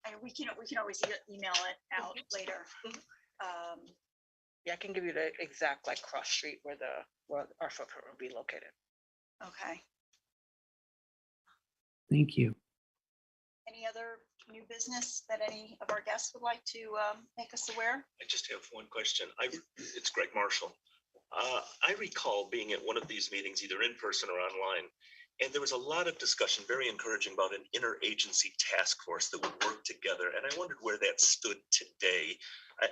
And we can always email it out later. Yeah, I can give you the exact like cross street where our footprint will be located. Okay. Thank you. Any other new business that any of our guests would like to make us aware? I just have one question. It's Greg Marshall. I recall being at one of these meetings, either in person or online, and there was a lot of discussion, very encouraging, about an interagency task force that would work together. And I wondered where that stood today.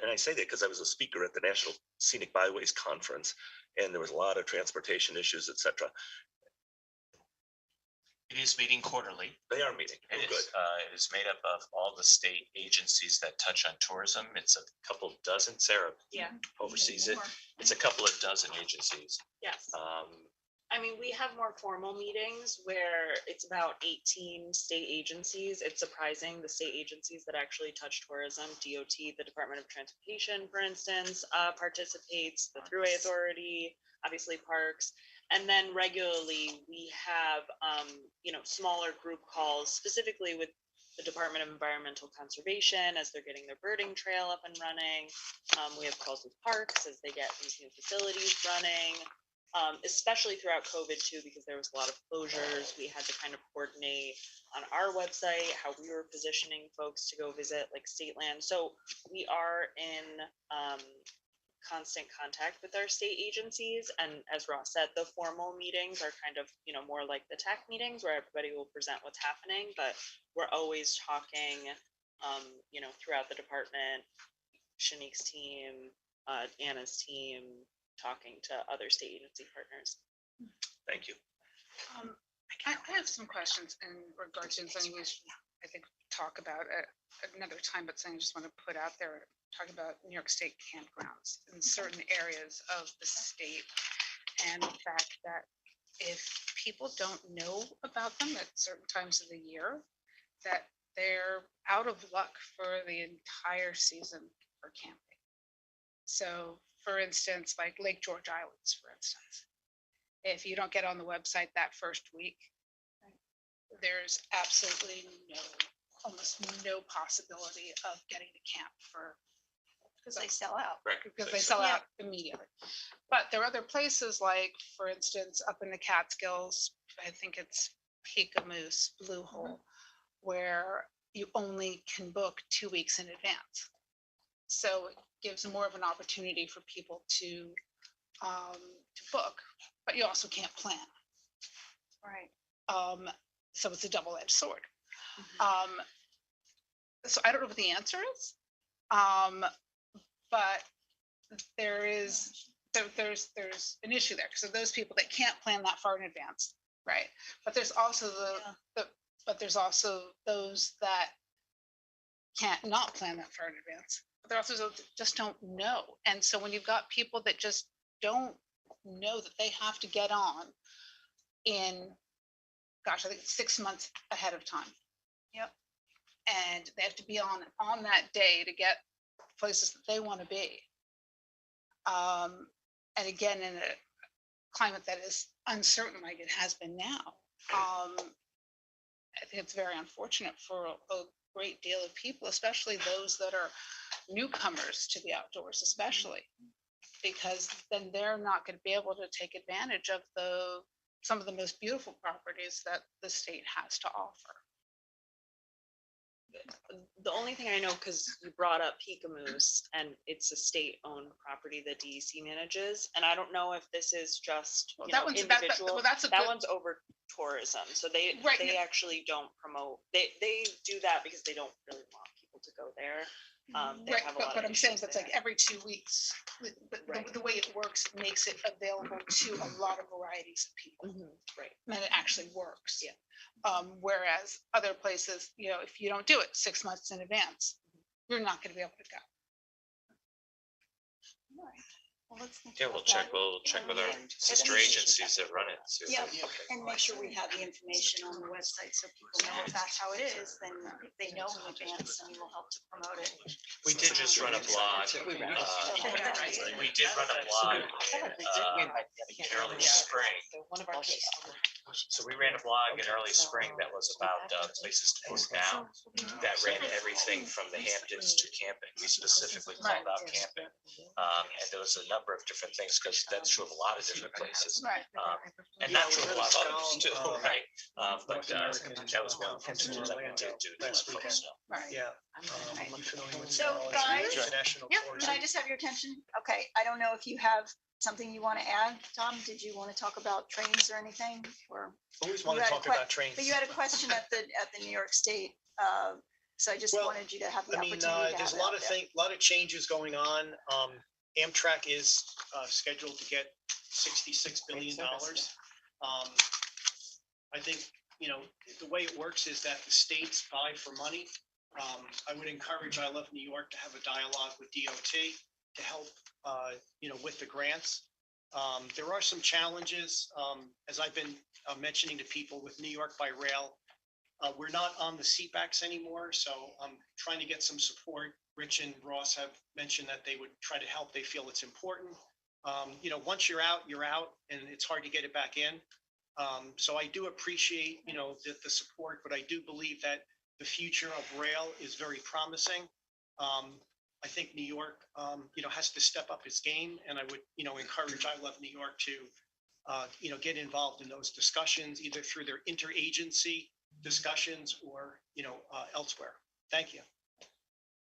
And I say that because I was a speaker at the National Scenic Byways Conference, and there was a lot of transportation issues, et cetera. It is meeting quarterly. They are meeting. Oh, It good. it is made up of all the state agencies that touch on tourism. It's a couple dozen. Sarah Yeah. oversees it. It's a couple of dozen agencies. Yes. Um, I mean, we have more formal meetings where it's about 18 state agencies. It's surprising the state agencies that actually touch tourism, DOT, the Department of Transportation, for instance, participates, the Thruway Authority, obviously parks. And then regularly we have, smaller group calls specifically with the Department of Environmental Conservation as they're getting their birding trail up and running. We have calls with parks as they get these new facilities running. Especially throughout COVID too, because there was a lot of closures. We had to kind of coordinate on our website how we were positioning folks to go visit like state land. So we are in constant contact with our state agencies. And as Ross said, the formal meetings are kind of, more like the TAC meetings where everybody will present what's happening, but we're always talking, throughout the department, Shanique's team, Anna's team, talking to other state agency partners. Thank you. I have some questions in regards to something we should, I think, talk about at another time, but something I just want to put out there, talk about New York State campgrounds in certain areas of the state, and the fact that if people don't know about them at certain times of the year, that they're out of luck for the entire season for camping. So for instance, like Lake George Islands, for instance, if you don't get on the website that first week, there's absolutely almost no possibility of getting to camp because they sell out. Because they sell out immediately. But there are other places like, for instance, up in the Catskills, I think it's Piccamoose, Blue Hole, where you only can book 2 weeks in advance. So it gives more of an opportunity for people to book, but you also can't plan. Right. So it's a double-edged sword. So I don't know what the answer is, but there's an issue there. So those people that can't plan that far in advance, right? But there's also there's also those that can't not plan that far in advance. But there also just don't know. And so when you've got people that just don't know that they have to get on in, gosh, I think it's 6 months ahead of time. Yep. And they have to be on that day to get places that they want to be. And again, in a climate that is uncertain like it has been now, I think it's very unfortunate for a great deal of people, especially those that are newcomers to the outdoors especially, because then they're not going to be able to take advantage of some of the most beautiful properties that the state has to offer. The only thing I know, because you brought up Peekamoose, and it's a state-owned property that DEC manages, and I don't know if this is just, Well, you that know, one's- individual. well, that's a That good- one's over tourism, so they Right, they yeah. actually don't promote. They do that because they don't really want people to go there. They Right, have a lot but of I'm saying issues that's there. like every 2 weeks, but the way it works makes it available to a lot of varieties of people. Right. And it actually works. Yeah. Whereas other places, you know, if you don't do it 6 months in advance, you're not going to be able to go. All right. Well, let's think Yeah, about we'll check with our sister agencies that run it. See if Yeah, they- and make sure we have the information on the website so people know if that's how it is, then if they know in advance, then we will help to promote it. We did just run a blog. We did run a blog in early spring. So we ran a blog in early spring that was about places to post now. That ran everything from the Hamptons to camping. We specifically called out camping. And there was a number of different things, because that's true of a lot of different places. Right. And not true of a lot of others too, right? But that was one thing that we did do to let folks know. Right. Yeah. So guys, International yeah, tourism. can I just have your attention? Okay, I don't know if you have something you want to add, Tom, did you want to talk about trains or anything, or? Always You want to had a talk que- about trains. But you had a question at the New York State, so I just Well, wanted you to have the I mean, opportunity to there's have a lot it of out there. things, a lot of changes going on. Amtrak is scheduled to get $66 billion. I think, you know, the way it works is that the states buy for money. I would encourage I Love New York to have a dialogue with DOT to help, you know, with the grants. There are some challenges, as I've been mentioning to people with New York by Rail. We're not on the seatbacks anymore, so I'm trying to get some support. Rich and Ross have mentioned that they would try to help. They feel it's important. You know, once you're out, and it's hard to get it back in. So I do appreciate, you know, the support, but I do believe that the future of rail is very promising. I think New York, you know, has to step up its game, and I would, you know, encourage I Love New York to, you know, get involved in those discussions, either through their interagency discussions or, you know, elsewhere. Thank you.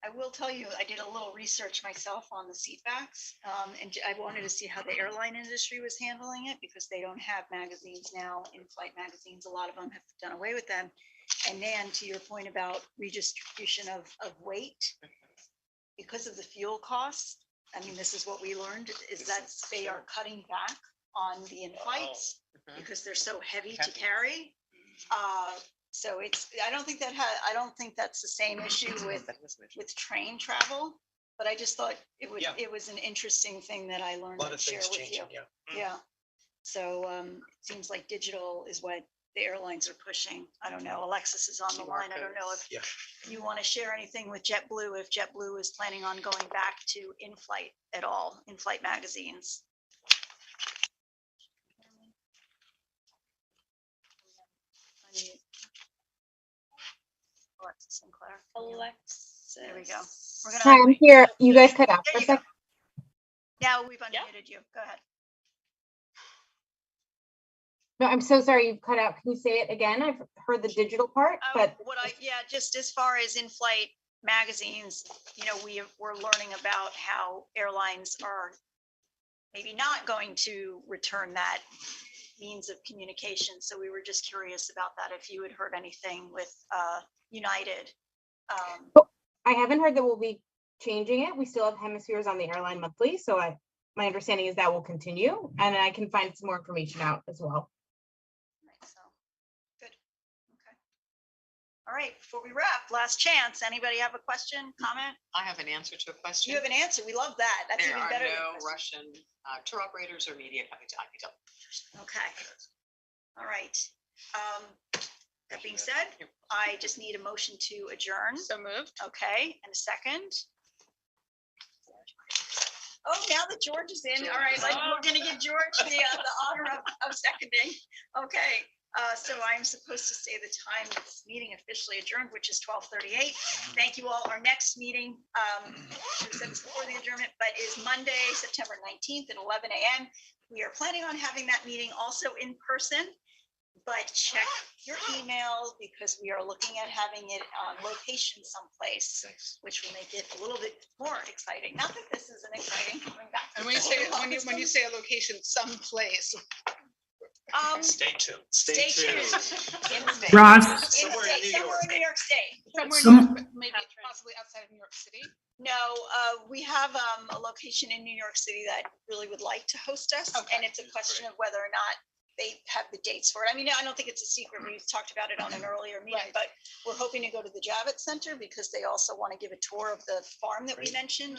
I will tell you, I did a little research myself on the seatbacks, and I wanted to see how the airline industry was handling it, because they don't have magazines now, in-flight magazines. A lot of them have done away with them. And then to your point about redistribution of weight, because of the fuel costs, I mean, this is what we learned, is that they are cutting back on the in-flights because they're so heavy to carry. So it's, I don't think that's the same issue with train travel, but I just thought it was an interesting thing that I learned A lot to of share things with you. changing, yeah. Yeah. So it seems like digital is what the airlines are pushing. I don't know. Alexis is on the line. I don't know if you want to share anything with JetBlue, if JetBlue is planning on going back to in-flight at all, in-flight magazines. Alexis Sinclair. Alexis. There we go. We're Hi, I'm here. You guys cut out for a second. Now we've unmuted you. Go ahead. No, I'm so sorry you cut out. Can you say it again? I've heard the digital part, but Just as far as in-flight magazines, you know, we're learning about how airlines are maybe not going to return that means of communication. So we were just curious about that, if you had heard anything with United. I haven't heard that we'll be changing it. We still have hemispheres on the airline monthly, so my understanding is that will continue, and I can find some more information out as well. All right, before we wrap, last chance. Anybody have a question, comment? I have an answer to a question. You have an answer. We love that. That's There even are better. than no a question. Russian tour operators or media coming to IPW. Okay. All right. That being said, I just need a motion to adjourn. So moved. Okay, and a second. Oh, now that George is in, all right, like, we're gonna give George the honor of seconding. Okay, So I'm supposed to say the time this meeting officially adjourned, which is 12:38. Thank you all. Our next meeting, should have said this before the adjournment, but is Monday, September 19th at 11 a.m. We are planning on having that meeting also in person, but check your email because we are looking at having it on location someplace, which will make it a little bit more exciting. Not that this isn't exciting. Coming back to And when you say a location someplace. Stay tuned. Stay tuned. Ross. Somewhere in New York State. Maybe possibly outside of New York City. No, we have a location in New York City that really would like to host us. And it's a question of whether or not they have the dates for it. I mean, I don't think it's a secret. We've talked about it on an earlier meeting, but we're hoping to go to the Javits Center because they also want to give a tour of the farm that we mentioned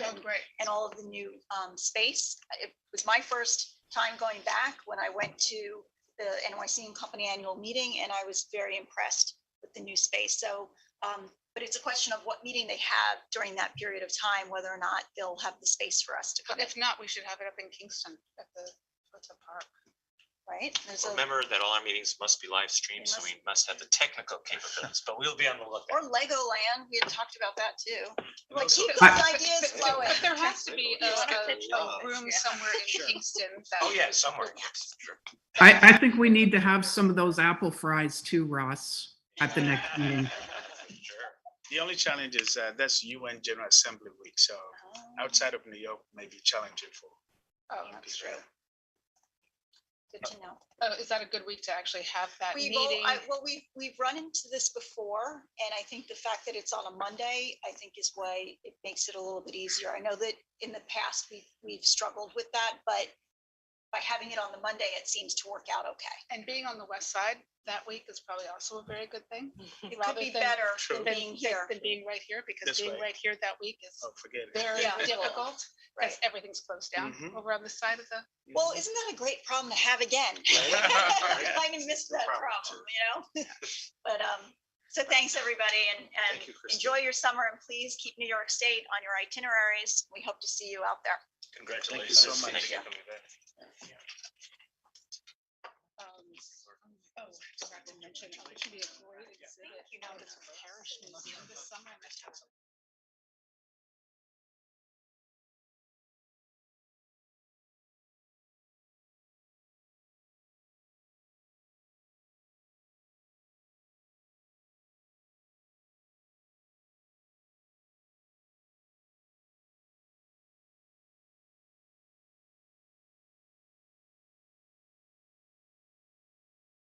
and all of the new space. It was my first time going back when I went to the NYC and Company annual meeting, and I was very impressed with the new space. So, but it's a question of what meeting they have during that period of time, whether or not they'll have the space for us to come But if not, we should have it up in Kingston at the park. Right? Remember that all our meetings must be live streamed, so we must have the technical capabilities, but we'll be on the lookout. Or Legoland, we had talked about that too. Like, also- keep those ideas flowing. But there has to be a room somewhere in Kingston. Oh, yeah, somewhere. Sure. I think we need to have some of those apple fries too, Ross, at the next meeting. The only challenge is that's UN General Assembly week, so outside of New York may be challenging for. Oh, that's true. Good to know. Is that a good week to actually have that We've, meeting? we've run into this before, and I think the fact that it's on a Monday, I think is why it makes it a little bit easier. I know that in the past, we've struggled with that, but by having it on the Monday, it seems to work out okay. And being on the west side that week is probably also a very good thing. It could be better than than being here. Than being right here, because This being way. right here that week is Forget it. very difficult, Right. because everything's closed down over on the side of the. Well, isn't that a great problem to have again? I kind of missed that problem, you know? But, so thanks, everybody, and Thank you, Christine. enjoy your summer, and please keep New York State on your itineraries. We hope to see you out there. Congratulations. Thank you so much. Thank you for coming back. Oh, I forgot to mention, it should be a great exhibit. This parish museum this summer.